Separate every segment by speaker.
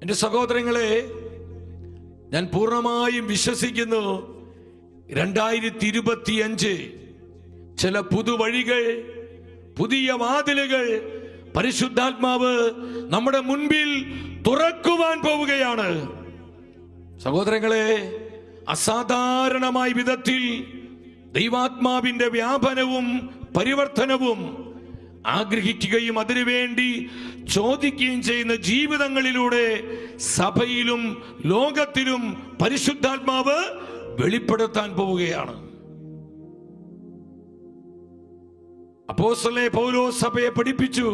Speaker 1: എൻ്റെ സഹോദരങ്ങളെ, ഞാൻ പൂർണ്ണമായും വിശ്വസിക്കുന്നു 2025 ചില പുതുവഴികൾ, പുതിയ വാതിലുകൾ പരിശുദ്ധാത്മാവ് നമ്മുടെ മുൻപിൽ തുറക്കുവാൻ പോവുകയാണ്. സഹോദരങ്ങളെ, അസാധാരണമായ വിധത്തിൽ ദൈവാത്മാവിന്റെ വ്യാപനവും പരിവർത്തനവും ആഗ്രഹിക്കുകയും അതിനുവേണ്ടി ചോദിക്കുകയും ചെയ്യുന്ന ജീവിതങ്ങളിലൂടെ സഭയിലും ലോകത്തിലും പരിശുദ്ധാത്മാവ് വെളിപ്പെടുത്താൻ പോവുകയാണ്. അപ്പോസ്തലനായ പൗലോസ് സഭയെ പഠിപ്പിച്ചു.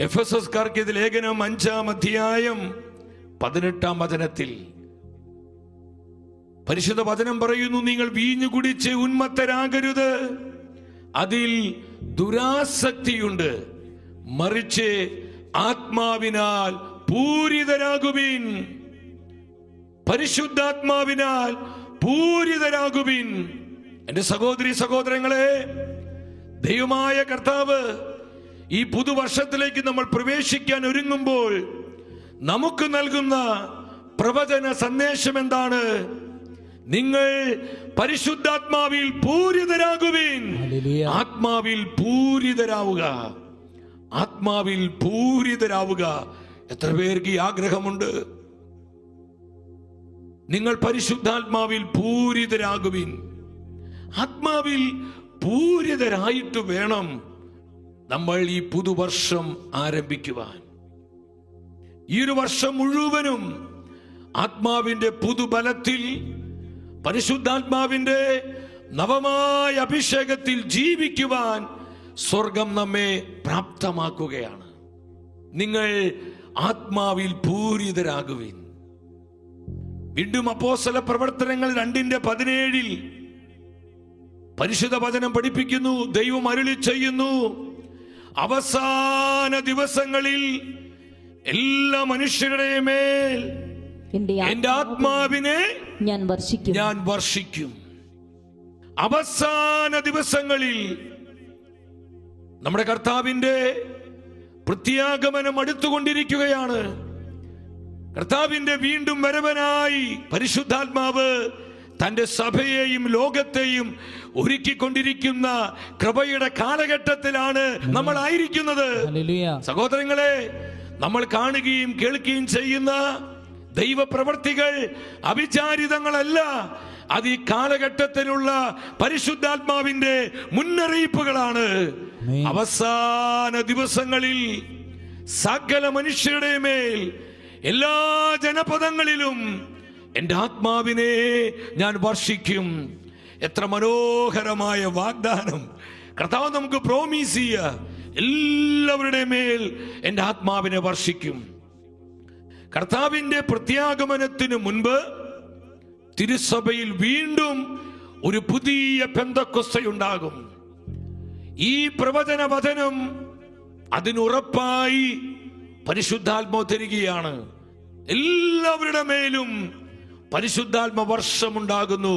Speaker 1: എഫെസസ്കാർക്ക് ഇത് ലേഖനം 5-ാം അധ്യായം 18-ാം വചനത്തിൽ പരിശുദ്ധ വചനം പറയുന്നു, നിങ്ങൾ വീഞ്ഞു കുടിച്ച് ഉന്മത്തരാകരുത്, അതിൽ ദുരാസക്തിയുണ്ട്, മറിച്ച് ആത്മാവിനാൽ പൂരിതരാകുവിൻ. പരിശുദ്ധാത്മാവിനാൽ പൂരിതരാകുവിൻ. എന്റെ സഹോദരി സഹോദരങ്ങളെ, ദൈവമായ കർത്താവ് ഈ പുതുവർഷത്തിലേക്ക് നമ്മൾ പ്രവേശിക്കാൻ ഒരുങ്ങുമ്പോൾ നമുക്ക് നൽകുന്ന പ്രവചന സന്ദേശം എന്താണ്? നിങ്ങൾ പരിശുദ്ധാത്മാവിൽ പൂരിതരാകുവിൻ. ആത്മാവിൽ പൂരിതരാവുക, ആത്മാവിൽ പൂരിതരാവുക. എത്ര പേർക്ക് ഈ ആഗ്രഹമുണ്ട്? നിങ്ങൾ പരിശുദ്ധാത്മാവിൽ പൂരിതരാകുവിൻ. ആത്മാവിൽ പൂരിതരായിട്ട് വേണം നമ്മൾ ഈ പുതുവർഷം ആരംഭിക്കുവാൻ. ഈ ഒരു വർഷം മുഴുവനും ആത്മാവിന്റെ പുതുബലത്തിൽ, പരിശുദ്ധാത്മാവിന്റെ നവമായ അഭിഷേകത്തിൽ ജീവിക്കുവാൻ സ്വർഗം നമ്മെ പ്രാപ്തമാക്കുകയാണ്. നിങ്ങൾ ആത്മാവിൽ പൂരിതരാകുവിൻ. വീണ്ടും അപ്പോസ്തല പ്രവർത്തനങ്ങൾ 2:17 പരിശുദ്ധ വചനം പഠിപ്പിക്കുന്നു, ദൈവം അരുളി ചെയ്യുന്നു, അവസാന ദിവസങ്ങളിൽ എല്ലാ മനുഷ്യരുടെയും മേൽ എന്റെ ആത്മാവിനെ ഞാൻ വർഷിക്കും. അവസാന ദിവസങ്ങളിൽ നമ്മുടെ കർത്താവിന്റെ പ്രത്യാഗമനം അടുത്തുകൊണ്ടിരിക്കുകയാണ്. കർത്താവിന്റെ വീണ്ടും വരവനായി പരിശുദ്ധാത്മാവ് തന്റെ സഭയെയും ലോകത്തെയും ഒരുക്കിക്കൊണ്ടിരിക്കുന്ന കൃപയുടെ കാലഘട്ടത്തിലാണ് നമ്മൾ ആയിരിക്കുന്നത്. സഹോദരങ്ങളെ, നമ്മൾ കാണുകയും കേൾക്കുകയും ചെയ്യുന്ന ദൈവപ്രവർത്തികൾ അവിചാരിതങ്ങളല്ല. അത് ഈ കാലഘട്ടത്തിലുള്ള പരിശുദ്ധാത്മാവിന്റെ മുന്നറിയിപ്പുകളാണ്. അവസാന ദിവസങ്ങളിൽ സകല മനുഷ്യരുടെ മേൽ എല്ലാ ജനപദങ്ങളിലും എന്റെ ആത്മാവിനെ ഞാൻ വർഷിക്കും. എത്ര മനോഹരമായ വാഗ്ദാനം കർത്താവ് നമുക്ക് പ്രോമിസ് ചെയ്യുക. എല്ലാവരുടെ മേൽ എന്റെ ആത്മാവിനെ വർഷിക്കും. കർത്താവിന്റെ പ്രത്യാഗമനത്തിന് മുൻപ് തിരുസഭയിൽ വീണ്ടും ഒരു പുതിയ പെന്തക്കോസ്തയുണ്ടാകും. ഈ പ്രവചന വചനം അതിനുറപ്പായി പരിശുദ്ധാത്മാവ് തരികയാണ്. എല്ലാവരുടെ മേലും പരിശുദ്ധാത്മ വർഷമുണ്ടാകുന്നു.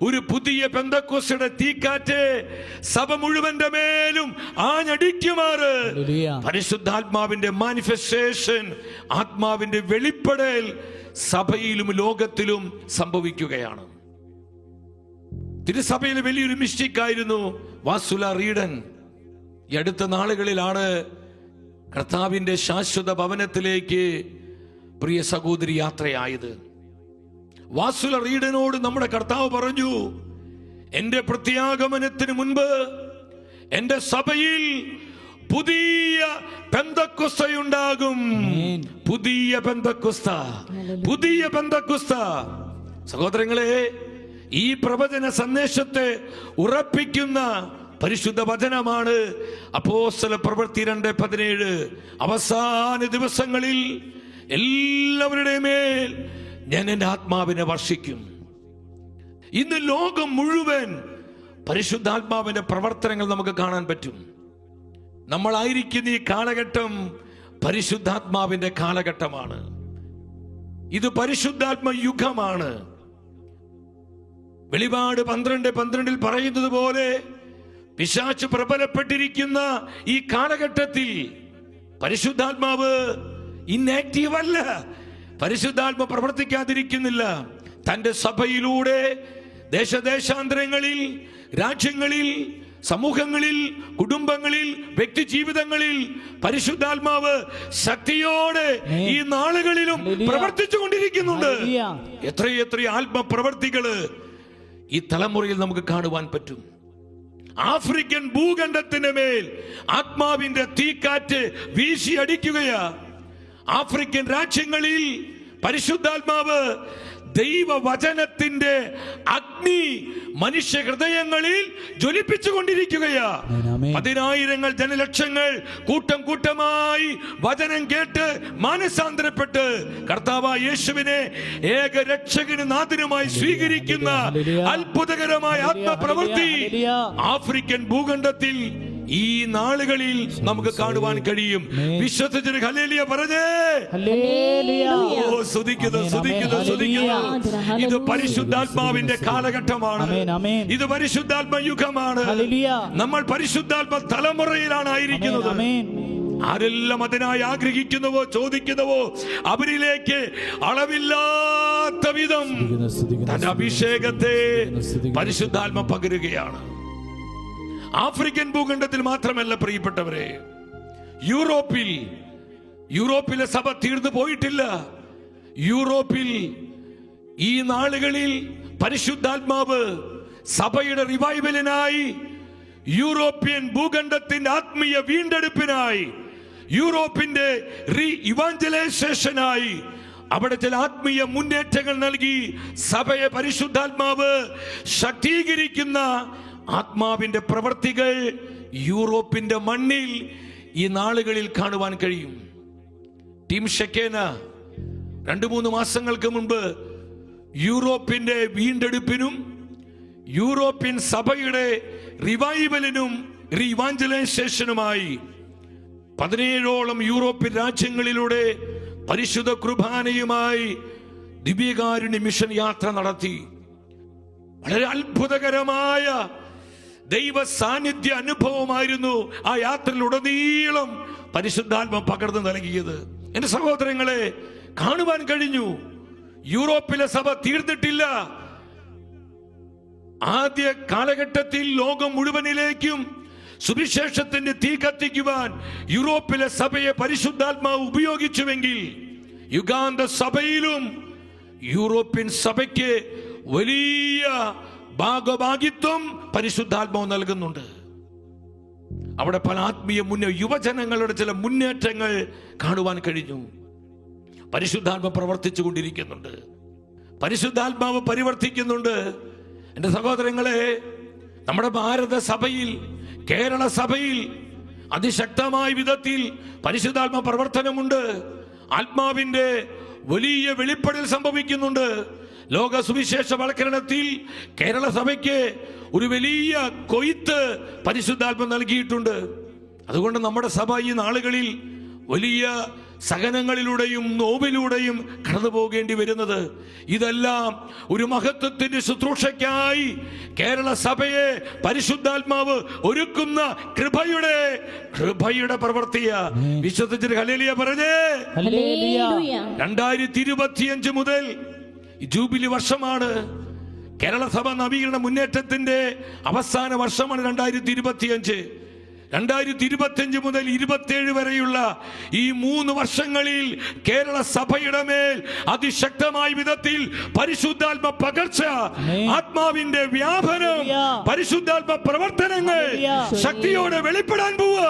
Speaker 1: ഒരു പുതിയ പെന്തക്കോസ്തയുടെ തീക്കാറ്റ് സഭ മുഴുവന്റെ മേലും ആഞ്ഞടിക്കുമാറ് പരിശുദ്ധാത്മാവിന്റെ മാനിഫെസ്റ്റേഷൻ, ആത്മാവിന്റെ വെളിപ്പെടൽ സഭയിലും ലോകത്തിലും സംഭവിക്കുകയാണ്. തിരുസഭയിൽ വലിയൊരു മിസ്റ്റിക്കായിരുന്നു വാസുല റീഡൻ. ഈ അടുത്ത നാളുകളിലാണ് കർത്താവിന്റെ ശാശ്വത ഭവനത്തിലേക്ക് പ്രിയ സഹോദരി യാത്രയായത്. വാസുല റീഡനോട് നമ്മുടെ കർത്താവ് പറഞ്ഞു, എന്റെ പ്രത്യാഗമനത്തിന് മുൻപ് എന്റെ സഭയിൽ പുതിയ പെന്തക്കോസ്തയുണ്ടാകും. പുതിയ പെന്തക്കോസ്ത, പുതിയ പെന്തക്കോസ്ത. സഹോദരങ്ങളെ, ഈ പ്രവചന സന്ദേശത്തെ ഉറപ്പിക്കുന്ന പരിശുദ്ധ വചനമാണ് അപ്പോസ്തല പ്രവൃത്തി 2:17. അവസാന ദിവസങ്ങളിൽ എല്ലാവരുടെയും മേൽ ഞാൻ എന്റെ ആത്മാവിനെ വർഷിക്കും. ഇന്ന് ലോകം മുഴുവൻ പരിശുദ്ധാത്മാവിന്റെ പ്രവർത്തനങ്ങൾ നമുക്ക് കാണാൻ പറ്റും. നമ്മളായിരിക്കുന്ന ഈ കാലഘട്ടം പരിശുദ്ധാത്മാവിന്റെ കാലഘട്ടമാണ്. ഇത് പരിശുദ്ധാത്മ യുഗമാണ്. വെളിപാട് 12:12 പറയുന്നത് പോലെ പിശാച് പ്രബലപ്പെട്ടിരിക്കുന്ന ഈ കാലഘട്ടത്തിൽ പരിശുദ്ധാത്മാവ് ഇന്നാക്റ്റീവ് അല്ല, പരിശുദ്ധാത്മ പ്രവർത്തിക്കാതിരിക്കുന്നില്ല. തന്റെ സഭയിലൂടെ ദേശദേശാന്തരങ്ങളിൽ, രാജ്യങ്ങളിൽ, സമൂഹങ്ങളിൽ, കുടുംബങ്ങളിൽ, വ്യക്തി ജീവിതങ്ങളിൽ പരിശുദ്ധാത്മാവ് ശക്തിയോടെ ഈ നാളുകളിലും പ്രവർത്തിച്ചു കൊണ്ടിരിക്കുന്നുണ്ട്. എത്രയെത്ര ആത്മപ്രവർത്തികള് ഈ തലമുറയിൽ നമുക്ക് കാണുവാൻ പറ്റും. ആഫ്രിക്കൻ ഭൂഖണ്ഡത്തിന് മേൽ ആത്മാവിന്റെ തീക്കാറ്റ് വീശി അടിക്കുകയാ. ആഫ്രിക്കൻ രാജ്യങ്ങളിൽ പരിശുദ്ധാത്മാവ് ദൈവവചനത്തിന്റെ അഗ്നി മനുഷ്യ ഹൃദയങ്ങളിൽ ജ്വലിപ്പിച്ചു കൊണ്ടിരിക്കുകയാ. പതിനായിരങ്ങൾ, ജനലക്ഷങ്ങൾ കൂട്ടം കൂട്ടമായി വചനം കേട്ട് മാനസാന്തരപ്പെട്ട് കർത്താവായ യേശുവിനെ ഏക രക്ഷകന് നാഥനുമായി സ്വീകരിക്കുന്ന അത്ഭുതകരമായ ആത്മപ്രവൃത്തി ആഫ്രിക്കൻ ഭൂഖണ്ഡത്തിൽ ഈ നാളുകളിൽ നമുക്ക് കാണുവാൻ കഴിയും. വിശ്വസിച്ചൊരു ഹല്ലേലൂയ പറഞ്ഞേ. ഓ, സ്തുതിക്കുന്നു, സ്തുതിക്കുന്നു, സ്തുതിക്കുന്നു. ഇത് പരിശുദ്ധാത്മാവിന്റെ കാലഘട്ടമാണ്. ഇത് പരിശുദ്ധാത്മ യുഗമാണ്. നമ്മൾ പരിശുദ്ധാത്മ തലമുറയിലാണ് ആയിരിക്കുന്നത്. ആരെല്ലാം അതിനായി ആഗ്രഹിക്കുന്നുവോ, ചോദിക്കുന്നുവോ, അവരിലേക്ക് അളവില്ലാത്ത വിധം തന്റെ അഭിഷേകത്തെ പരിശുദ്ധാത്മ പകരുകയാണ്. ആഫ്രിക്കൻ ഭൂഖണ്ഡത്തിൽ മാത്രമല്ല പ്രിയപ്പെട്ടവരെ, യൂറോപ്പിലെ സഭ തീർന്നു പോയിട്ടില്ല. യൂറോപ്പിൽ ഈ നാളുകളിൽ പരിശുദ്ധാത്മാവ് സഭയുടെ റിവൈവലിനായി, യൂറോപ്യൻ ഭൂഖണ്ഡത്തിന്റെ ആത്മീയ വീണ്ടെടുപ്പിനായി, യൂറോപ്പിന്റെ റീ ഇവാഞ്ചലൈസേഷനായി അവിടെ ചില ആത്മീയ മുന്നേറ്റങ്ങൾ നൽകി സഭയെ പരിശുദ്ധാത്മാവ് ശക്തീകരിക്കുന്ന ആത്മാവിന്റെ പ്രവർത്തികൾ യൂറോപ്പിന്റെ മണ്ണിൽ ഈ നാളുകളിൽ കാണുവാൻ കഴിയും. ടീം ഷെക്കേന 2-3 മാസങ്ങൾക്ക് മുൻപ് യൂറോപ്പിന്റെ വീണ്ടെടുപ്പിനും യൂറോപ്യൻ സഭയുടെ റിവൈവലിനും റീവാഞ്ചലൈസേഷനുമായി 17ഓളം യൂറോപ്യൻ രാജ്യങ്ങളിലൂടെ പരിശുദ്ധ കുർബാനയുമായി ദിവ്യകാരുണ്യ മിഷൻ യാത്ര നടത്തി. വളരെ അത്ഭുതകരമായ ദൈവ സാന്നിധ്യ അനുഭവമായിരുന്നു ആ യാത്രയിലുടനീളം പരിശുദ്ധാത്മ പകർന്നു നൽകിയത്. എന്റെ സഹോദരങ്ങളെ, കാണുവാൻ കഴിഞ്ഞു. യൂറോപ്പിലെ സഭ തീർന്നിട്ടില്ല. ആദ്യ കാലഘട്ടത്തിൽ ലോകം മുഴുവനിലേക്കും സുവിശേഷത്തിന്റെ തീ കത്തിക്കുവാൻ യൂറോപ്പിലെ സഭയെ പരിശുദ്ധാത്മാവ് ഉപയോഗിച്ചുവെങ്കിൽ, യുഗാന്ത സഭയിലും യൂറോപ്യൻ സഭയ്ക്ക് വലിയ ഭാഗഭാഗിത്വം പരിശുദ്ധാത്മാവ് നൽകുന്നുണ്ട്. അവിടെ പല ആത്മീയ യുവജനങ്ങളുടെ ചില മുന്നേറ്റങ്ങൾ കാണുവാൻ കഴിഞ്ഞു. പരിശുദ്ധാത്മാവ് പ്രവർത്തിച്ചു കൊണ്ടിരിക്കുന്നുണ്ട്. പരിശുദ്ധാത്മാവ് പരിവർത്തിക്കുന്നുണ്ട്. എൻ്റെ സഹോദരങ്ങളെ, നമ്മുടെ ഭാരത സഭയിൽ, കേരള സഭയിൽ അതിശക്തമായ വിധത്തിൽ പരിശുദ്ധാത്മ പ്രവർത്തനമുണ്ട്. ആത്മാവിന്റെ വലിയ വെളിപ്പെടൽ സംഭവിക്കുന്നുണ്ട്. ലോക സുവിശേഷവൽക്കരണത്തിൽ കേരള സഭയ്ക്ക് ഒരു വലിയ കൊയ്ത്ത് പരിശുദ്ധാത്മ നൽകിയിട്ടുണ്ട്. അതുകൊണ്ട് നമ്മുടെ സഭ ഈ നാളുകളിൽ വലിയ സഹനങ്ങളിലൂടെയും നോവിലൂടെയും കടന്നു പോകേണ്ടി വരുന്നത്. ഇതെല്ലാം ഒരു മഹത്വത്തിന്റെ ശുശ്രൂഷയ്ക്കായി കേരള സഭയെ പരിശുദ്ധാത്മാവ് ഒരുക്കുന്ന കൃപയുടെ പ്രവൃത്തിയ. വിശ്വസിച്ച് ഹല്ലേലൂയ പറഞ്ഞേ. 2025 മുതൽ ജൂബിലി വർഷമാണ്. കേരള സഭ നവീകരണ മുന്നേറ്റത്തിന്റെ അവസാന വർഷമാണ് 2025. 2025 മുതൽ 27 വരെയുള്ള ഈ 3 വർഷങ്ങളിൽ കേരള സഭയുടെ മേൽ അതിശക്തമായ വിധത്തിൽ പരിശുദ്ധാത്മ പകർച്ച, ആത്മാവിന്റെ വ്യാപനം, പരിശുദ്ധാത്മ പ്രവർത്തനങ്ങൾ ശക്തിയോടെ വെളിപ്പെടാൻ പോവുക.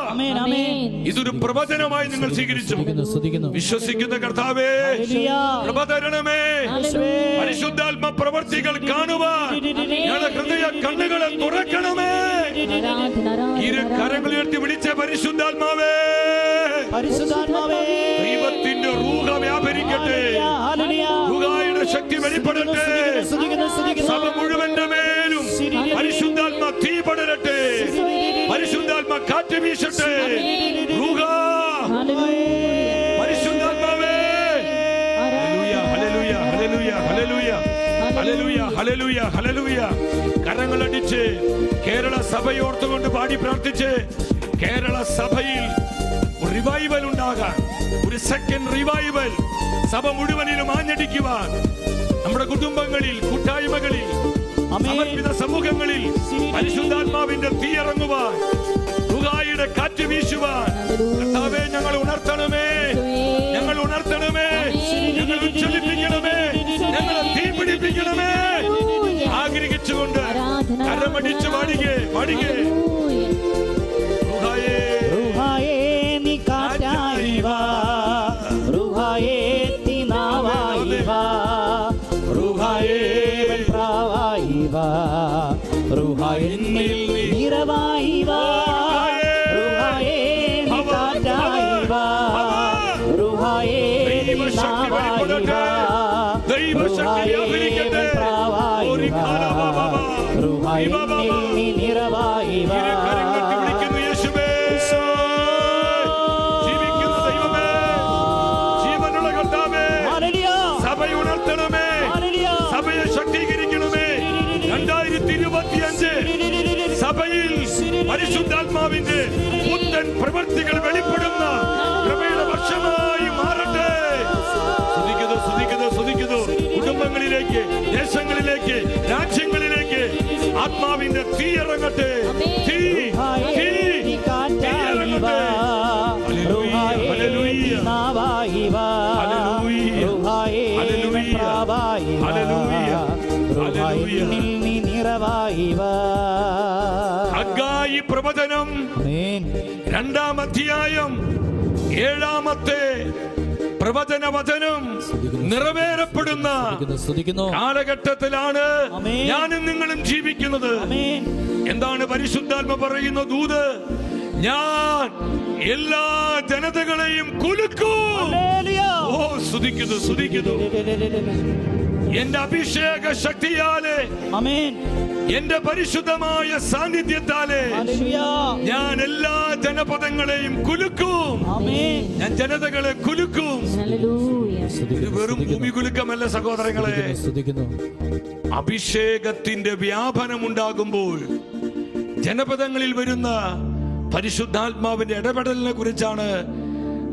Speaker 1: ഇതൊരു പ്രവചനമായി നിങ്ങൾ സ്വീകരിച്ചു. വിശ്വസിക്കുന്ന കർത്താവേ, കൃപ തരണമേ. പരിശുദ്ധാത്മ പ്രവർത്തികൾ കാണുവാൻ ഞങ്ങളുടെ ഹൃദയ കണ്ണുകളെ തുറക്കണമേ. ഇരു കരങ്ങൾ ഉയർത്തി വിളിച്ച പരിശുദ്ധാത്മാവേ, ദൈവത്തിന്റെ റൂഹ വ്യാപരിക്കട്ടെ. റൂഹായുടെ ശക്തി വെളിപ്പെടട്ടെ. സഭ മുഴുവന്റെ മേലും പരിശുദ്ധാത്മ തീ പടരട്ടെ. പരിശുദ്ധാത്മ കാറ്റ് വീശട്ടെ. റൂഹ, പരിശുദ്ധാത്മാവേ. ഹല്ലേലൂയ, ഹല്ലേലൂയ, ഹല്ലേലൂയ, ഹല്ലേലൂയ, ഹല്ലേലൂയ, ഹല്ലേലൂയ. കരങ്ങളടിച്ച് കേരള സഭയോർത്തുകൊണ്ട് പാടി പ്രാർത്ഥിച്ച് കേരള സഭയിൽ റിവൈവൽ ഉണ്ടാകാൻ, ഒരു സെക്കൻഡ് റിവൈവൽ സഭ മുഴുവനിലും ആഞ്ഞടിക്കുവാൻ, നമ്മുടെ കുടുംബങ്ങളിൽ, കൂട്ടായ്മകളിൽ, സമർപ്പിത സമൂഹങ്ങളിൽ പരിശുദ്ധാത്മാവിന്റെ തീ ഇറങ്ങുവാൻ, റുഹായുടെ കാറ്റ് വീശുവാൻ കർത്താവേ ഞങ്ങൾ ഉണർത്തണമേ, ഞങ്ങൾ ഉണർത്തണമേ, ഞങ്ങൾ ഉജ്ജ്വലിപ്പിക്കണമേ, ഞങ്ങളെ തീ പിടിപ്പിക്കണമേ. ആഗ്രഹിച്ചുകൊണ്ട് കരമടിച്ച് പാടികേ പാടികേ.
Speaker 2: റുഹായേ നീ കാറ്റായി വാ, റുഹായേ തിനാവായി വാ, റുഹായേ പ്രാവായി വാ, റുഹായേ നിറവായി വാ, റുഹായേ നീ കാറ്റായി വാ, റുഹായേ തിനാവായി വാ, റുഹായേ പ്രാവായി വാ, റുഹായേ നിറവായി വാ.
Speaker 1: സഭയെ ശക്തീകരിക്കണമേ. 2025 സഭയിൽ പരിശുദ്ധാത്മാവിന്റെ പുത്തൻ പ്രവൃത്തികൾ വെളിപ്പെടുന്ന കൃപയുടെ വർഷമായി മാറട്ടെ. സ്തുതിക്കുന്നു, സ്തുതിക്കുന്നു, സ്തുതിക്കുന്നു. കുടുംബങ്ങളിലേക്ക്, ദേശങ്ങളിലേക്ക്, രാജ്യങ്ങളിലേക്ക് ആത്മാവിന്റെ തീ ഇറങ്ങട്ടെ, തീ തീ ഇറങ്ങട്ടെ. ഹഗ്ഗായി പ്രവചനം 2-ാം അധ്യായം 7-ാമത്തെ പ്രവചന വചനം നിറവേറപ്പെടുന്ന കാലഘട്ടത്തിലാണ് ഞാനും നിങ്ങളും ജീവിക്കുന്നത്. എന്താണ് പരിശുദ്ധാത്മ പറയുന്ന ദൂത്? ഞാൻ എല്ലാ ജനതകളെയും കുലുക്കും. ഓ സ്തുതിക്കുന്നു, സ്തുതിക്കുന്നു. എന്റെ അഭിഷേക ശക്തിയാലെ, എന്റെ പരിശുദ്ധമായ സാന്നിധ്യത്താലെ ഞാൻ എല്ലാ ജനപദങ്ങളെയും കുലുക്കും. ഞാൻ ജനതകളെ കുലുക്കും. ഇത് വെറും ഭൂമി കുലുക്കമല്ല സഹോദരങ്ങളെ. അഭിഷേകത്തിന്റെ വ്യാപനം ഉണ്ടാകുമ്പോൾ ജനപദങ്ങളിൽ വരുന്ന പരിശുദ്ധാത്മാവിന്റെ ഇടപെടലിനെ കുറിച്ചാണ്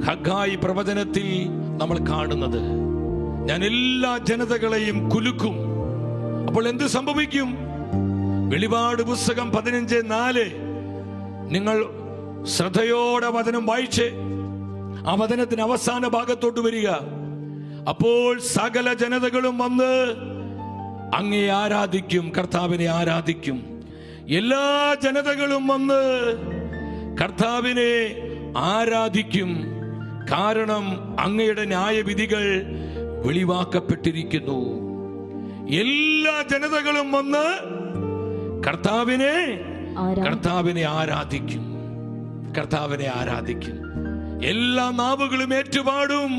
Speaker 1: ഹഗ്ഗായി പ്രവചനത്തിൽ നമ്മൾ കാണുന്നത്. ഞാൻ എല്ലാ ജനതകളെയും കുലുക്കും. അപ്പോൾ എന്ത് സംഭവിക്കും? വെളിപാട് പുസ്തകം 15:4 നിങ്ങൾ ശ്രദ്ധയോടെ വചനം വായിച്ച് ആ വചനത്തിന് അവസാന ഭാഗത്തോട്ട് വരിക. അപ്പോൾ സകല ജനതകളും വന്ന് അങ്ങയെ ആരാധിക്കും, കർത്താവിനെ ആരാധിക്കും. എല്ലാ ജനതകളും വന്ന് കർത്താവിനെ ആരാധിക്കും. കാരണം അങ്ങയുടെ ന്യായവിധികൾ വെളിവാക്കപ്പെട്ടിരിക്കുന്നു. എല്ലാ ജനതകളും വന്ന് കർത്താവിനെ ആരാധിക്കും, കർത്താവിനെ ആരാധിക്കും. എല്ലാ നാവുകളും ഏറ്റുപാടും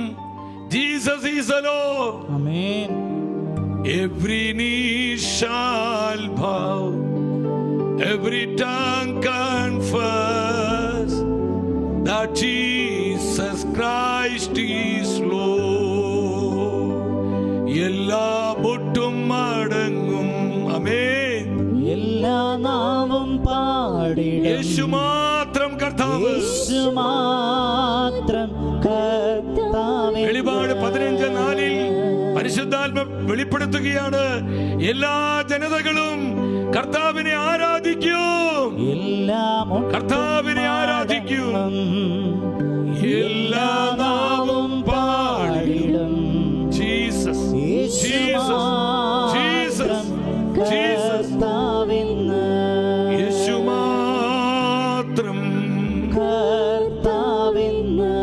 Speaker 1: ജീസസ് ഈസ് ലോർഡ്. ആമേൻ. Every knee shall bow, every tongue confess that Jesus Christ is Lord. എല്ലാ മുട്ടും മടങ്ങും. ആമേൻ.
Speaker 2: എല്ലാ നാവും പാടിടും
Speaker 1: യേശു മാത്രം കർത്താവ്,
Speaker 2: യേശു മാത്രം കർത്താവ്.
Speaker 1: വെളിപാട് 15:4 പരിശുദ്ധാത്മ വെളിപ്പെടുത്തുകയാണ്. എല്ലാ ജനതകളും കർത്താവിനെ ആരാധിക്കും, കർത്താവിനെ ആരാധിക്കും. എല്ലാ നാവും പാടിടും ജീസസ്, ജീസസ്, ജീസസ്, ജീസസ്. യേശു മാത്രം
Speaker 2: കർത്താവെന്ന്.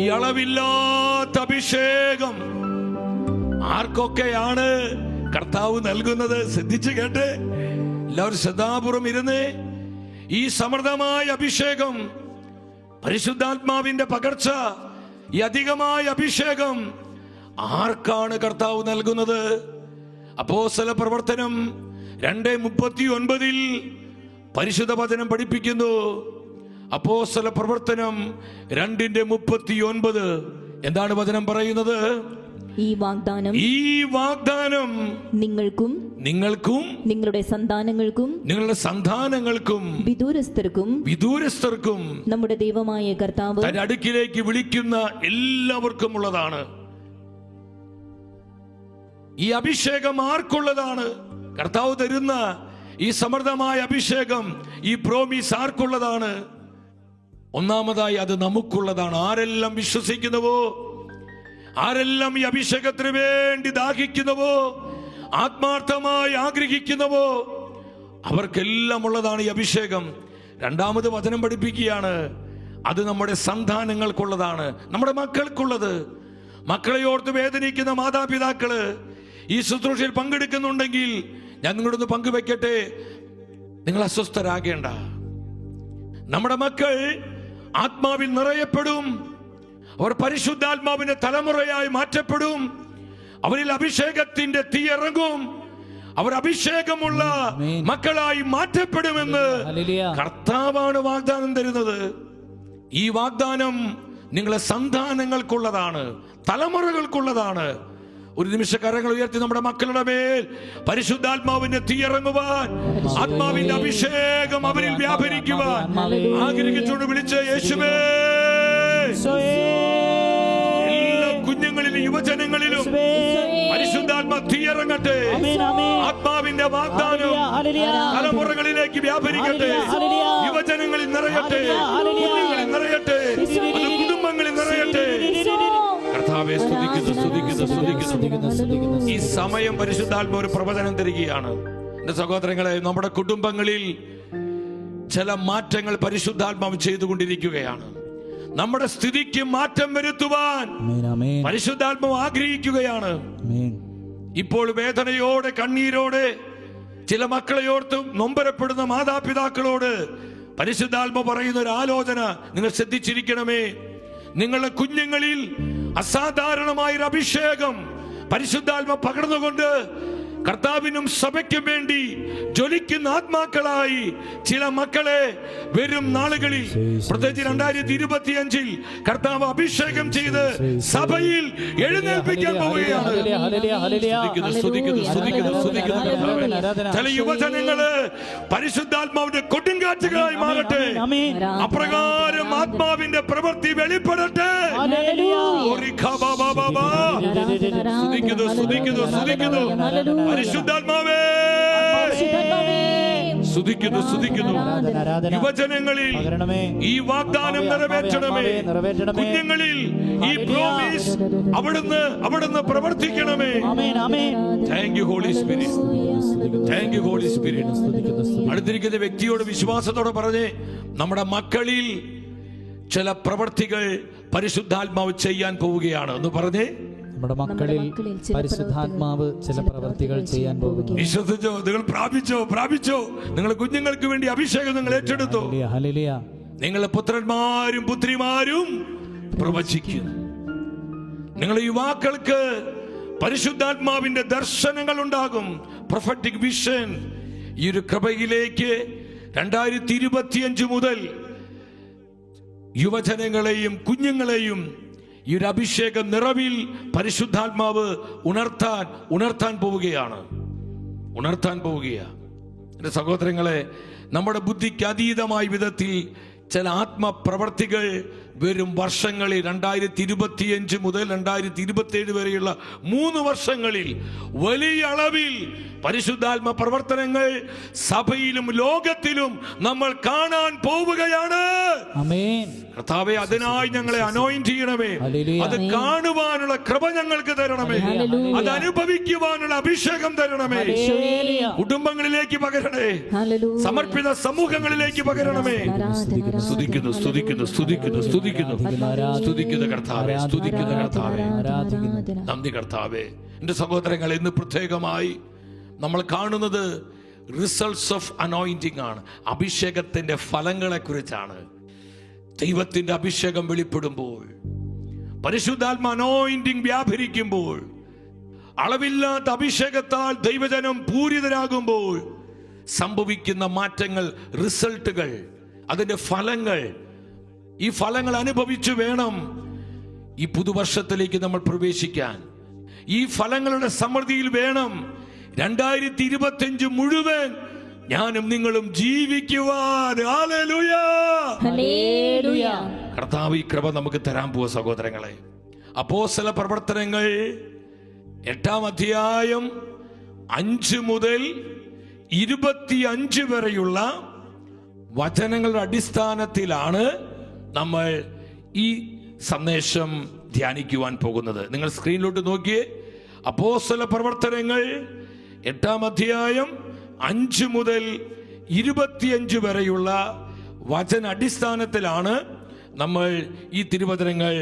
Speaker 1: ഈ അളവില്ലാത്ത അഭിഷേകം ആർക്കൊക്കെയാണ് കർത്താവ് നൽകുന്നത്? ശ്രദ്ധിച്ചു കേട്ട് എല്ലാവരും ശ്രദ്ധാപൂർവം ഇരുന്ന്. ഈ സമൃദ്ധമായ അഭിഷേകം, പരിശുദ്ധാത്മാവിന്റെ പകർച്ച, ഈ അധികമായ അഭിഷേകം ആർക്കാണ് കർത്താവ് നൽകുന്നത്? അപ്പോസ്തല പ്രവർത്തനം 2:39 പരിശുദ്ധ വചനം പഠിപ്പിക്കുന്നു. അപ്പോസ്തല പ്രവർത്തനം 2:39 എന്താണ് വചനം പറയുന്നത്?
Speaker 3: ഈ വാഗ്ദാനം നിങ്ങൾക്കും നിങ്ങളുടെ സന്താനങ്ങൾക്കും വിദൂരസ്ഥർക്കും നമ്മുടെ ദൈവമായ കർത്താവ്
Speaker 1: തന്റെ അടുക്കിലേക്ക് വിളിക്കുന്ന എല്ലാവർക്കും ഉള്ളതാണ്. ഈ അഭിഷേകം ആർക്കുള്ളതാണ്? കർത്താവ് തരുന്ന ഈ സമൃദ്ധമായ അഭിഷേകം, ഈ പ്രോമിസ് ആർക്കുള്ളതാണ്? ഒന്നാമതായി അത് നമുക്കുള്ളതാണ്. ആരെല്ലാം വിശ്വസിക്കുന്നുവോ, ആരെല്ലാം ഈ അഭിഷേകത്തിന് വേണ്ടി ദാഹിക്കുന്നുവോ, ആത്മാർത്ഥമായി ആഗ്രഹിക്കുന്നുവോ, അവർക്കെല്ലാം ഉള്ളതാണ് ഈ അഭിഷേകം. രണ്ടാമത് വചനം പഠിപ്പിക്കുകയാണ്, അത് നമ്മുടെ സന്താനങ്ങൾക്കുള്ളതാണ്, നമ്മുടെ മക്കൾക്കുള്ളത്. മക്കളെ ഓർത്ത് വേദനിക്കുന്ന മാതാപിതാക്കള് ഈ ശുശ്രൂഷയിൽ പങ്കെടുക്കുന്നുണ്ടെങ്കിൽ ഞാൻ നിങ്ങളോടൊന്ന് പങ്കുവെക്കട്ടെ, നിങ്ങൾ അസ്വസ്ഥരാകേണ്ട. നമ്മുടെ മക്കൾ ആത്മാവിൽ നിറയപ്പെടും, അവർ പരിശുദ്ധാത്മാവിന്റെ തലമുറയായി മാറ്റപ്പെടും, അവരിൽ അഭിഷേകത്തിന്റെ തീ ഇറങ്ങും, അവർ അഭിഷേകമുള്ള മക്കളായി മാറ്റപ്പെടുമെന്ന് കർത്താവാണ് വാഗ്ദാനം തരുന്നത്. ഈ വാഗ്ദാനം നിങ്ങളെ സന്താനങ്ങൾക്കുള്ളതാണ്, തലമുറകൾക്കുള്ളതാണ്. ഒരു നിമിഷ കരങ്ങൾ ഉയർത്തി നമ്മുടെ മക്കളുടെ മേൽ പരിശുദ്ധാത്മാവിന്റെ തീ ഇറങ്ങുവാൻ, ആത്മാവിന്റെ അഭിഷേകം അവരിൽ വ്യാപരിക്കുവാൻ ആഗ്രഹിച്ചുകൊണ്ട് വിളിച്ച് യേശുവേ, എല്ലാ കുഞ്ഞുങ്ങളിലും യുവജനങ്ങളിലും പരിശുദ്ധാത്മാ തീ ഇറങ്ങട്ടെ. ആത്മാവിന്റെ വാഗ്ദാനം തലമുറകളിലേക്ക് വ്യാപരിക്കട്ടെ, യുവജനങ്ങളിൽ നിറയട്ടെ, കുഞ്ഞുങ്ങളിൽ നിറയട്ടെ, അത് കുടുംബങ്ങളിൽ നിറയട്ടെ. കർത്താവേ, സ്തുതിക്കുന്നു. ഈ സമയം പരിശുദ്ധാത്മാ ഒരു പ്രവചനം തരികയാണ്. എന്റെ സഹോദരങ്ങളെ, നമ്മുടെ കുടുംബങ്ങളിൽ ചില മാറ്റങ്ങൾ പരിശുദ്ധാത്മാവ് ചെയ്തുകൊണ്ടിരിക്കുകയാണ്. നമ്മുടെ സ്ഥിതിക്ക് മാറ്റം വരുത്തുവാൻ പരിശുദ്ധാത്മാവ് ആഗ്രഹിക്കുകയാണ്. ഇപ്പോൾ വേദനയോടെ, കണ്ണീരോടെ ചില മക്കളെ ഓർത്ത് നൊമ്പരപ്പെടുന്ന മാതാപിതാക്കളോട് പരിശുദ്ധാത്മാവ് പറയുന്ന ഒരു ആലോചന നിങ്ങൾ ശ്രദ്ധിച്ചിരിക്കണമേ. നിങ്ങളുടെ കുഞ്ഞുങ്ങളിൽ അസാധാരണമായൊരു അഭിഷേകം പരിശുദ്ധാത്മാവ് പകർന്നുകൊണ്ട് കർത്താവിനും സഭയ്ക്കും വേണ്ടി ജ്വലിക്കുന്ന ആത്മാക്കളായി ചില മക്കളെ വരും നാളുകളിൽ, പ്രത്യേകിച്ച് 2025 കർത്താവ് അഭിഷേകം ചെയ്ത് സഭയിൽ എഴുന്നേൽപ്പിക്കാൻ പോവുകയാണ്. ചില യുവജനങ്ങള് പരിശുദ്ധാത്മാവിന്റെ കൊടുങ്കാറ്റുകളായി മാറട്ടെ. അപ്രകാരം ആത്മാവിന്റെ പ്രവൃത്തി വെളിപ്പെടട്ടെ. പരിശുദ്ധാത്മാവേ, സ്തുതിക്കുന്നു. യുവജനങ്ങളിൽ ഈ വാഗ്ദാനം നിറവേറ്റണമേ. കുഞ്ഞുങ്ങളിൽ ഈ പ്രോമിസ് അവിടുന്ന് പ്രവർത്തിക്കണമേ. Thank you holy spirit. അടുത്തിരിക്കുന്ന വ്യക്തിയോട് വിശ്വാസത്തോടെ പറഞ്ഞേ, നമ്മുടെ മക്കളിൽ ചില പ്രവർത്തികൾ പരിശുദ്ധാത്മാവ് ചെയ്യാൻ പോവുകയാണ് എന്ന് പറഞ്ഞേ.
Speaker 2: നമ്മുടെ മക്കളിൽ പരിശുദ്ധാത്മാവ് ചില പ്രവർത്തികൾ ചെയ്യാൻ പോകുന്നു.
Speaker 1: വിശ്വസിച്ചോ? നിങ്ങൾ പ്രാപിച്ചോ? നിങ്ങൾ കുഞ്ഞുങ്ങൾക്ക് വേണ്ടി അഭിഷേകം നിങ്ങൾ ഏറ്റെടുത്തോ? നിങ്ങളെ പുത്രന്മാരും പുത്രിമാരും പ്രവചിക്കും. നിങ്ങളുടെ യുവാക്കൾക്ക് പരിശുദ്ധാത്മാവിന്റെ ദർശനങ്ങൾ ഉണ്ടാകും, പ്രൊഫറ്റിക് വിഷൻ. ഈ ഒരു കൃപയിലേക്ക് 2025 മുതൽ യുവജനങ്ങളെയും കുഞ്ഞുങ്ങളെയും ഈ ഒരു അഭിഷേക നിറവിൽ പരിശുദ്ധാത്മാവ് ഉണർത്താൻ പോവുകയാണ്. എന്റെ സഹോദരങ്ങളെ, നമ്മുടെ ബുദ്ധിക്ക് അതീതമായ വിധത്തിൽ ചില ആത്മപ്രവർത്തികൾ വരും വർഷങ്ങളിൽ 2025 മുതൽ 2027 വരെയുള്ള 3 വർഷങ്ങളിൽ വലിയ അളവിൽ പരിശുദ്ധാത്മ പ്രവർത്തനങ്ങൾ സഭയിലും ലോകത്തിലും നമ്മൾ കാണാൻ പോവുകയാണ്. കർത്താവേ, അതിനായി ഞങ്ങളെ അനോയിന്റ് ചെയ്യണമേ. അത് കാണുവാനുള്ള കൃപ ഞങ്ങൾക്ക് തരണമേ. അത് അനുഭവിക്കുവാനുള്ള അഭിഷേകം തരണമേ. കുടുംബങ്ങളിലേക്ക് പകരണേ, സമർപ്പിത സമൂഹങ്ങളിലേക്ക് പകരണമേ. സ്തുതിക്കുന്നു കർത്താവേ. നന്ദി കർത്താവേ. എന്റെ സഹോദരങ്ങൾ, ഇന്ന് പ്രത്യേകമായി നമ്മൾ കാണുന്നത് റിസൾട്ട്സ് ഓഫ് അനോയിന്റിംഗ് ആണ്. അഭിഷേകത്തിന്റെ ഫലങ്ങളെ കുറിച്ചാണ്. ദൈവത്തിന്റെ അഭിഷേകം വെളിപ്പെടുമ്പോൾ, പരിശുദ്ധാത്മ അനോയിന്റിംഗ് വ്യാപരിക്കുമ്പോൾ, അളവില്ലാത്ത അഭിഷേകത്താൽ ദൈവജനം പൂരിതരാകുമ്പോൾ സംഭവിക്കുന്ന മാറ്റങ്ങൾ, റിസൾട്ടുകൾ, അതിന്റെ ഫലങ്ങൾ. ഈ ഫലങ്ങൾ അനുഭവിച്ചു വേണം ഈ പുതുവർഷത്തിലേക്ക് നമ്മൾ പ്രവേശിക്കാൻ. ഈ ഫലങ്ങളുടെ സമൃദ്ധിയിൽ വേണം 2025 മുഴുവൻ ഞാനും നിങ്ങളും ജീവിക്കുവാൻ. Hallelujah,
Speaker 3: hallelujah.
Speaker 1: കർത്താവ് ഈ കൃപ നമുക്ക് തരാൻ പോവാ സഹോദരങ്ങളെ. അപ്പോസ്തല പ്രവർത്തനങ്ങൾ 8-ാം അധ്യായം 5 മുതൽ 25 വരെയുള്ള വചനങ്ങളുടെ അടിസ്ഥാനത്തിലാണ് നമ്മൾ ഈ സന്ദേശം ധ്യാനിക്കുവാൻ പോകുന്നത്. നിങ്ങൾ സ്ക്രീനിലോട്ട് നോക്കിയേ. അപ്പോസ്തല പ്രവർത്തനങ്ങൾ 8-ാം അധ്യായം 5 മുതൽ 25 വരെയുള്ള വചന അടിസ്ഥാനത്തിലാണ് നമ്മൾ ഈ തിരുവചനങ്ങൾ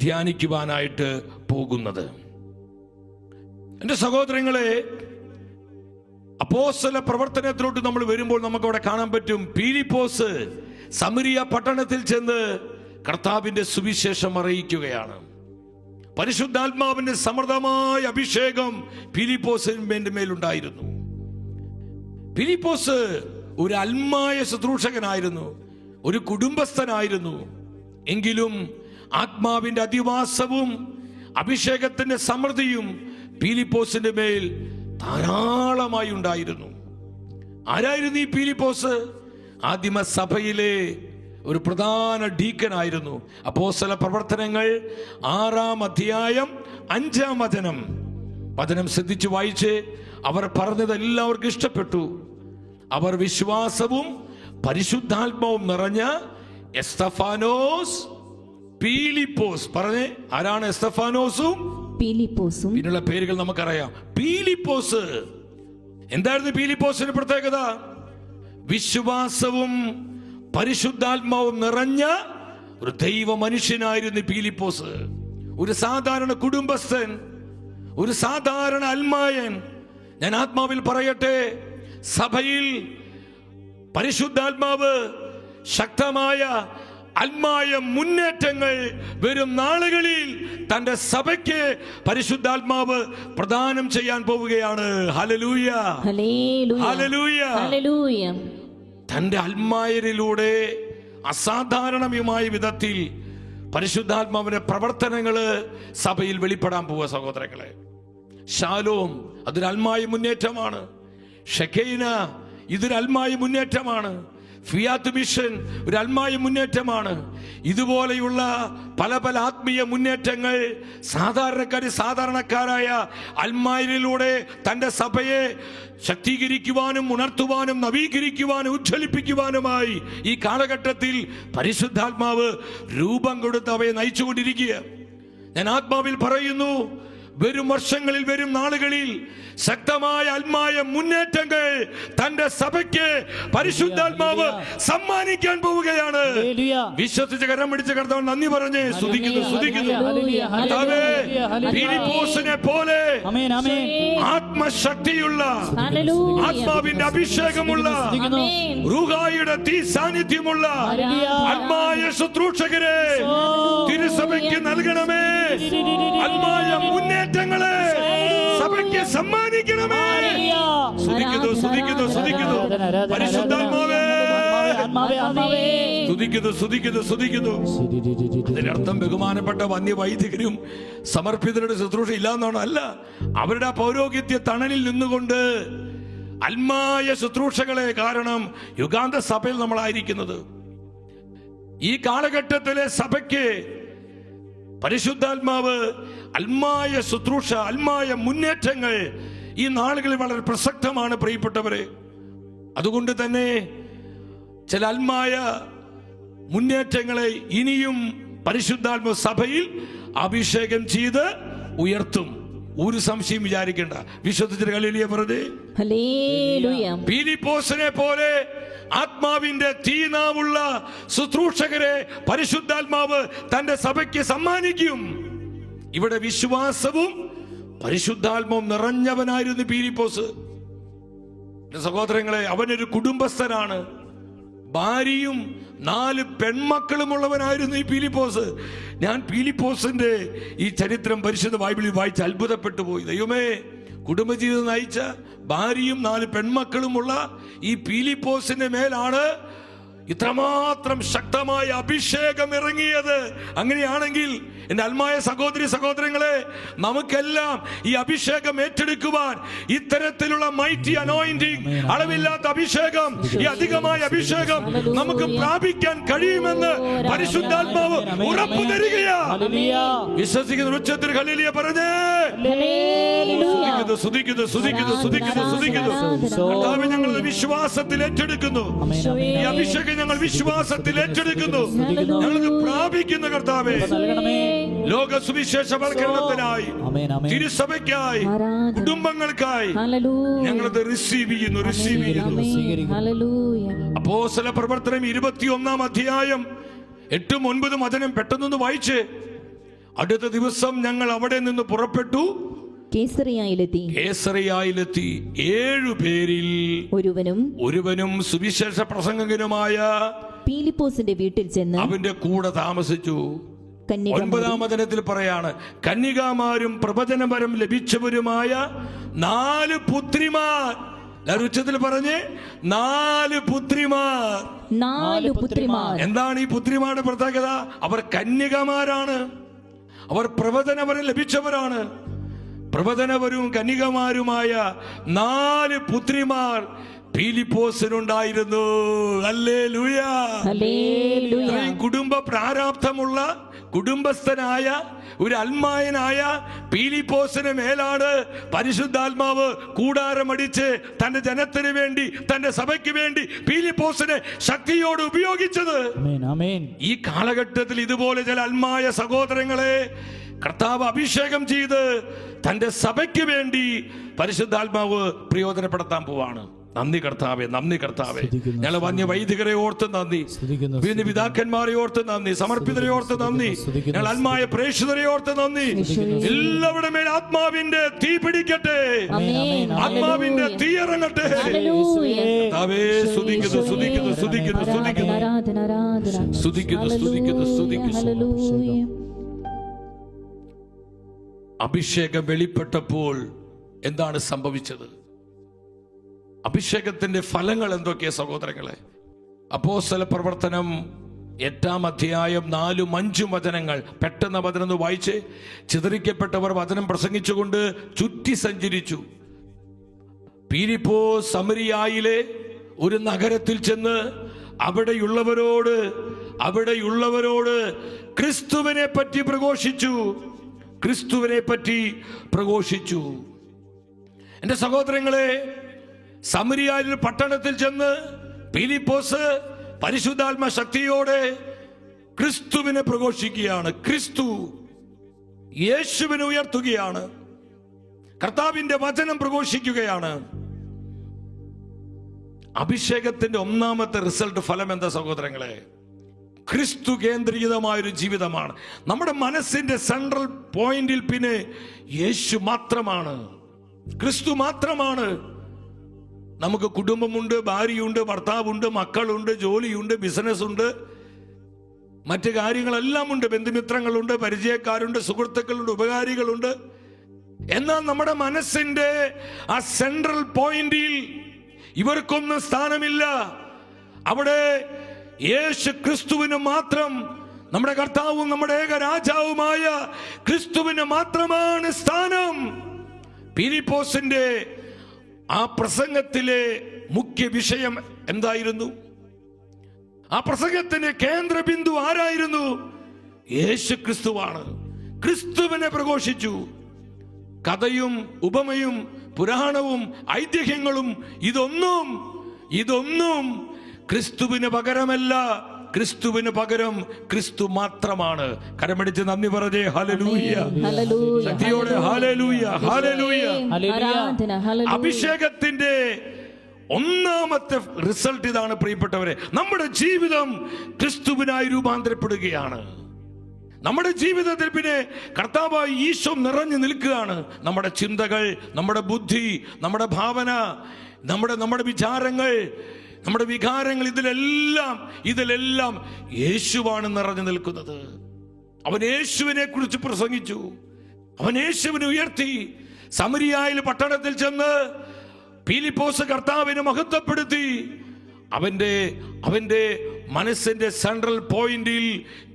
Speaker 1: ധ്യാനിക്കുവാനായിട്ട് പോകുന്നത്. എൻ്റെ സഹോദരങ്ങളെ, അപ്പോസ്തല പ്രവർത്തനത്തിലോട്ട് നമ്മൾ വരുമ്പോൾ നമുക്ക് അവിടെ കാണാൻ പറ്റും, ഫിലിപ്പോസ് സമരിയ പട്ടണത്തിൽ ചെന്ന് കർത്താവിന്റെ സുവിശേഷം അറിയിക്കുകയാണ്. പരിശുദ്ധാത്മാവിന്റെ സമൃദ്ധമായ അഭിഷേകം ഫിലിപ്പോസിന്റെ മേലുണ്ടായിരുന്നു. ഫിലിപ്പോസ് ഒരു അൽമായ ശുശ്രൂഷകനായിരുന്നു, ഒരു കുടുംബസ്ഥനായിരുന്നു. എങ്കിലും ആത്മാവിന്റെ അധിവാസവും അഭിഷേകത്തിന്റെ സമൃദ്ധിയും ഫിലിപ്പോസിന്റെ മേൽ ധാരാളമായി ഉണ്ടായിരുന്നു. ആരായിരുന്നു ഈ ഫിലിപ്പോസ്? ആദിമ സഭയിലെ ഒരു പ്രധാന ഡീക്കനായിരുന്നു. അപ്പോസ്തല പ്രവർത്തനങ്ങൾ 6-ാം അധ്യായം 5-ാം വചനം ശ്രദ്ധിച്ചു വായിച്ച്. അവർ പറഞ്ഞത് എല്ലാവർക്കും ഇഷ്ടപ്പെട്ടു. അവർ വിശ്വാസവും പരിശുദ്ധാത്മാവും നിറഞ്ഞ എസ്തഫാനോസ്, പീലിപ്പോസ്. പറഞ്ഞേ, ആരാണ് എസ്തഫാനോസും
Speaker 3: പീലിപ്പോസും?
Speaker 1: പിന്നുള്ള പേരുകൾ നമുക്കറിയാം. പീലിപ്പോസ് എന്തായിരുന്നു പീലിപ്പോസിന്റെ പ്രത്യേകത? വിശ്വാസവും പരിശുദ്ധാത്മാവും നിറഞ്ഞ ഒരു ദൈവ മനുഷ്യനായിരുന്നു പീലിപ്പോസ്. ഒരു സാധാരണ കുടുംബസ്ഥൻ, ഒരു സാധാരണ അൽമായൻ. ഞാൻ ആത്മാവിൽ പറയട്ടെ, സഭയിൽ പരിശുദ്ധാത്മാവ് ശക്തമായ ആത്മായ മുന്നേറ്റങ്ങൾ വരും നാളുകളിൽ തന്റെ സഭയ്ക്ക് പരിശുദ്ധാത്മാവ് പ്രദാനം ചെയ്യാൻ പോവുകയാണ്. ഹല്ലേലൂയ,
Speaker 3: ഹല്ലേലൂയ,
Speaker 1: ഹല്ലേലൂയ,
Speaker 3: ഹല്ലേലൂയ.
Speaker 1: തന്റെ അൽമായരിലൂടെ അസാധാരണമായ വിധത്തിൽ പരിശുദ്ധാത്മാവിന്റെ പ്രവർത്തനങ്ങള് സഭയിൽ വെളിപ്പെടാൻ പോവുക സഹോദരങ്ങളെ. ശാലോം അതൊരു അൽമായ മുന്നേറ്റമാണ്. ഷെക്കൈന ഇതൊരു അൽമായ മുന്നേറ്റമാണ്. ഫിയാത്ത് മിഷൻ ഒരു അൽമായ മുന്നേറ്റമാണ്. ഇതുപോലെയുള്ള പല പല ആത്മീയ മുന്നേറ്റങ്ങൾ സാധാരണക്കാരായ അൽമായരിലൂടെ തന്റെ സഭയെ ശക്തീകരിക്കുവാനും ഉണർത്തുവാനും നവീകരിക്കുവാനും ഉജ്ജ്വലിപ്പിക്കുവാനുമായി ഈ കാലഘട്ടത്തിൽ പരിശുദ്ധാത്മാവ് രൂപം കൊടുത്ത് അവയെ നയിച്ചുകൊണ്ടിരിക്കുക. ഞാൻ ആത്മാവിൽ പറയുന്നു, വരും വർഷങ്ങളിൽ, വരും നാളുകളിൽ ശക്തമായ ആത്മായ മുന്നേറ്റങ്ങൾ തന്റെ സഭയ്ക്ക് പരിശുദ്ധാത്മാവ് സമ്മാനിക്കാൻ പോവുകയാണ്. വിശ്വസിച്ച് കരം പിടിച്ച കർത്താവ് നന്ദി പറഞ്ഞ് സ്തുതിക്കുന്നു. ഫിലിപ്പോസിനെ പോലെ ആത്മശക്തിയുള്ള, ആത്മാവിന്റെ അഭിഷേകമുള്ള, റൂഹായുടെ തീ സാന്നിധ്യമുള്ള ആത്മായ ശുശ്രൂഷകരെ തിരുസഭയ്ക്ക് നൽകണമേ. ആത്മായ മുന്നേറ്റങ്ങളെ സഭയ്ക്ക് സമ്മാനിക്കണമേ. സ്തുതിക്കുന്നു, സ്തുതിക്കുന്നു, സ്തുതിക്കുന്നു. പരിശുദ്ധാത്മാവേ സ്തുതിക്കുന്നു, സ്തുതിക്കുന്നു, സ്തുതിക്കുന്നു. അതിനർത്ഥം ബഹുമാനപ്പെട്ട വന്യവൈദികരും സമർപ്പിതരുടെ ശുശ്രൂഷ ഇല്ലാന്നാണോ? അല്ല. അവരുടെ ആ പൗരോഹിത്യ തണലിൽ നിന്നുകൊണ്ട് അൽമായ ശുശ്രൂഷകളെ കാരണം യുഗാന്ത സഭയിൽ നമ്മളായിരിക്കുന്നത്. ഈ കാലഘട്ടത്തിലെ സഭയ്ക്ക് പരിശുദ്ധാത്മാവ് അൽമായ ശുശ്രൂഷ, അൽമായ മുന്നേറ്റങ്ങൾ ഈ നാളുകളിൽ വളരെ പ്രസക്തമാണ് പ്രിയപ്പെട്ടവരെ. അതുകൊണ്ട് തന്നെ ചില അൽമായ മുന്നേറ്റങ്ങളെ ഇനിയും പരിശുദ്ധാത്മ സഭയിൽ അഭിഷേകം ചെയ്ത് ഉയർത്തും. ഒരു സംശയം വിചാരിക്കേണ്ട. വിശ്വസിച്ചിട്ട് ഹല്ലേലൂയ പറഞ്ഞേ.
Speaker 3: ഹല്ലേലൂയ.
Speaker 1: ഫിലിപ്പോസിനെ പോലെ ആത്മാവിന്റെ തീനാവുള്ള ശുശ്രൂഷകരെ പരിശുദ്ധാത്മാവ് തന്റെ സഭയ്ക്ക് സമ്മാനിക്കും. ഇവിടെ വിശ്വാസവും പരിശുദ്ധാത്മാവും നിറഞ്ഞവനായിരുന്നു ഫിലിപ്പോസ്. സഹോദരങ്ങളെ, അവനൊരു കുടുംബസ്ഥനാണ്. ഭാര്യയും 4 പെൺമക്കളും ഉള്ളവനായിരുന്നു ഈ ഫിലിപ്പോസ്. ഞാൻ ഫിലിപ്പോസിന്റെ ഈ ചരിത്രം പരിശുദ്ധ ബൈബിളിൽ വായിച്ച് അത്ഭുതപ്പെട്ടു പോയി. ദൈവമേ, കുടുംബജീവിതം നയിച്ച ഭാര്യയും 4 പെൺമക്കളുമുള്ള ഈ ഫിലിപ്പോസിന്റെ മേലാണ് ഇത്രമാത്രം ശക്തമായ അഭിഷേകം ഇറങ്ങിയത്. അങ്ങനെയാണെങ്കിൽ എന്റെ ആത്മായ സഹോദരി സഹോദരങ്ങളെ, നമുക്കെല്ലാം ഈ അഭിഷേകം ഏറ്റെടുക്കുവാൻ ഇത്തരത്തിലുള്ള മൈറ്റി അനോയിന്റിംഗ്, അളവില്ലാത്ത അഭിഷേകം, ഈ അധികമായ അഭിഷേകം നമുക്ക് പ്രാപിക്കാൻ കഴിയുമെന്ന് പരിശുദ്ധാത്മാവ് ഉറപ്പു തരികയാ. വിശ്വസിക്കുന്ന ഉച്ചത്തിൽ ഹല്ലേലൂയ പറഞ്ഞേ. കർത്താവേ, ഞങ്ങൾ വിശ്വാസത്തിൽ ഏറ്റെടുക്കുന്നു. ഈ അഭിഷേകം ഞങ്ങൾ വിശ്വാസത്തിൽ ഏറ്റെടുക്കുന്നു. ഞങ്ങളത് പ്രാപിക്കുന്നു. കർത്താവേ, ലോക സുവിശേഷവൽക്കരണത്തിനായി, തിരുസഭയ്ക്കായി, കുടുംബങ്ങൾക്കായി ഞങ്ങളത് റിസീവ് ചെയ്യുന്നു. അപ്പോസ്തല പ്രവർത്തനം 21-ാം അധ്യായം 8-9 വചനം പെട്ടെന്നൊന്ന് വായിച്ച്. അടുത്ത ദിവസം ഞങ്ങൾ അവിടെ നിന്ന് പുറപ്പെട്ടു,
Speaker 3: കേസറിയായിലെത്തി.
Speaker 1: 7 പേരിൽ ഒരുവനും സുവിശേഷ പ്രസംഗകനുമായ
Speaker 3: പീലിപ്പോസിന്റെ വീട്ടിൽ ചെന്ന് അവന്റെ
Speaker 1: കൂടെ താമസിച്ചു. 9-ാം വചനത്തിൽ പറയാണ്, കന്യകാമാരും പ്രവചനപരം ലഭിച്ചവരുമായ 4 പുത്രിമാർ. ഉച്ചത്തിൽ പറഞ്ഞ് 4 പുത്രിമാർ. എന്താണ് ഈ പുത്രിമാരുടെ പ്രത്യേകത? അവർ കന്യകമാരാണ്, അവർ പ്രവചനപരം ലഭിച്ചവരാണ്. പ്രവചനപരവും കന്യകമാരുമായ 4 പുത്രിമാർ പീലിപ്പോസിനുണ്ടായിരുന്നു. ഹല്ലേലൂയ. ഇത്രയും കുടുംബ പ്രാരാബ്ധമുള്ള കുടുംബസ്ഥനായ ഒരു അൽമായനായ പീലിപ്പോസിന് മേലാണ് പരിശുദ്ധാത്മാവ് കൂടാരമടിച്ച് തന്റെ ജനത്തിന് വേണ്ടി, തന്റെ സഭയ്ക്ക് വേണ്ടി പീലിപ്പോസിനെ ശക്തിയോട് ഉപയോഗിച്ചത്. ഈ കാലഘട്ടത്തിൽ ഇതുപോലെ ചില അൽമായ സഹോദരങ്ങളെ കർത്താവ് അഭിഷേകം ചെയ്ത് തന്റെ സഭയ്ക്ക് വേണ്ടി പരിശുദ്ധാത്മാവ് പ്രയോജനപ്പെടുത്താൻ പോവാണ്. നന്ദി കർത്താവേ, നന്ദി കർത്താവേ. ഞങ്ങൾ വന്യ വൈദികരെ ഓർത്ത് നന്ദി, പിന്നെ പിതാക്കന്മാരെ ഓർത്ത് നന്ദി, സമർപ്പിതരെ ഓർത്ത് നന്ദി, ഞങ്ങൾ ആത്മായ പ്രേക്ഷിതരെ ഓർത്ത് നന്ദി. എല്ലാവരുടെ മേൽ ആത്മാവിന്റെ തീ പിടിക്കട്ടെ, ആത്മാവിന്റെ തീ ഇറങ്ങട്ടെ. കർത്താവേ, സ്തുതിക്കുന്നു, സ്തുതിക്കുന്നു, സ്തുതിക്കുന്നു, സ്തുതിക്കുന്നു, സ്തുതിക്കുന്നു, സ്തുതിക്കുന്നു, സ്തുതിക്കുന്നു. അഭിഷേകം വെളിപ്പെട്ടപ്പോൾ എന്താണ് സംഭവിച്ചത്? അഭിഷേകത്തിന്റെ ഫലങ്ങൾ എന്തൊക്കെയാ സഹോദരങ്ങളെ? അപ്പോസ്തല പ്രവർത്തനം 8-ാം അധ്യായം 4-5 വചനങ്ങൾ പെട്ടെന്ന് വചനം വായിച്ച്. ചിതറിക്കപ്പെട്ടവർ വചനം പ്രസംഗിച്ചുകൊണ്ട് ചുറ്റി സഞ്ചരിച്ചു. പീലിപ്പോസ് സമരിയായിലെ ഒരു നഗരത്തിൽ ചെന്ന് അവിടെയുള്ളവരോട് ക്രിസ്തുവിനെ പറ്റി പ്രഘോഷിച്ചു. എന്റെ സഹോദരങ്ങളെ, സമരിയായിലെ പട്ടണത്തിൽ ചെന്ന് പീലിപ്പോസ് പരിശുദ്ധാത്മ ശക്തിയോടെ ക്രിസ്തുവിനെ പ്രഘോഷിക്കുകയാണ്. യേശുവിനെ ഉയർത്തുകയാണ്. കർത്താവിന്റെ വചനം പ്രഘോഷിക്കുകയാണ്. അഭിഷേകത്തിന്റെ ഒന്നാമത്തെ റിസൾട്ട്, ഫലം എന്താ സഹോദരങ്ങളെ? ക്രിസ്തു കേന്ദ്രീകൃതമായൊരു ജീവിതമാണ്. നമ്മുടെ മനസ്സിന്റെ സെൻട്രൽ പോയിന്റിൽ പിന്നെ യേശു മാത്രമാണ്, ക്രിസ്തു മാത്രമാണ്. നമുക്ക് കുടുംബമുണ്ട്, ഭാര്യയുണ്ട്, ഭർത്താവുണ്ട്, മക്കളുണ്ട്, ജോലിയുണ്ട്, ബിസിനസ് ഉണ്ട്, മറ്റു കാര്യങ്ങളെല്ലാം ഉണ്ട്, ബന്ധുമിത്രങ്ങളുണ്ട്, പരിചയക്കാരുണ്ട്, സുഹൃത്തുക്കളുണ്ട്, ഉപകാരികളുണ്ട്. എന്നാൽ നമ്മുടെ മനസ്സിന്റെ ആ സെൻട്രൽ പോയിന്റിൽ ഇവർക്കൊന്നും സ്ഥാനമില്ല. അവിടെ യേശു ക്രിസ്തുവിന് മാത്രം, നമ്മുടെ കർത്താവും നമ്മുടെ ഏക രാജാവുമായ ക്രിസ്തുവിന് മാത്രമാണ് സ്ഥാനം. പീലിപ്പോസിന്റെ ആ പ്രസംഗത്തിലെ മുഖ്യ വിഷയം എന്തായിരുന്നു? ആ പ്രസംഗത്തിന്റെ കേന്ദ്രബിന്ദു ആരായിരുന്നു? യേശു ക്രിസ്തുവാണ്. ക്രിസ്തുവിനെ പ്രഘോഷിച്ചു. കഥയും ഉപമയും പുരാണവും ഐതിഹ്യങ്ങളും ഇതൊന്നും ക്രിസ്തുവിന് പകരമല്ല. ക്രിസ്തുവിന് പകരം ക്രിസ്തു മാത്രമാണ്. കരമടിച്ച് നന്ദി പറഞ്ഞേ ഹല്ലേലൂയ, ശക്തിയോടെ ഹല്ലേലൂയ, ഹല്ലേലൂയ. അഭിഷേകത്തിന്റെ ഒന്നാമത്തെ റിസൾട്ട് ഇതാണ് പ്രിയപ്പെട്ടവരെ. നമ്മുടെ ജീവിതം ക്രിസ്തുവിനായി രൂപാന്തരപ്പെടുകയാണ്. നമ്മുടെ ജീവിതത്തിൽ പിന്നെ കർത്താവായി ഈശോ നിറഞ്ഞു നിൽക്കുകയാണ്. നമ്മുടെ ചിന്തകൾ, നമ്മുടെ ബുദ്ധി, നമ്മുടെ ഭാവന, നമ്മുടെ വിചാരങ്ങൾ, നമ്മുടെ വികാരങ്ങൾ, ഇതിലെല്ലാം യേശുവാണ് നിറഞ്ഞു നിൽക്കുന്നത്. അവൻ യേശുവിനെ കുറിച്ച് പ്രസംഗിച്ചു, അവൻ യേശുവിനെ ഉയർത്തി. സമരിയായിൽ പട്ടണത്തിൽ ചെന്ന് പീലിപ്പോസ് കർത്താവിനെ മഹത്വപ്പെടുത്തി. അവന്റെ മനസ്സിന്റെ സെൻട്രൽ പോയിന്റിൽ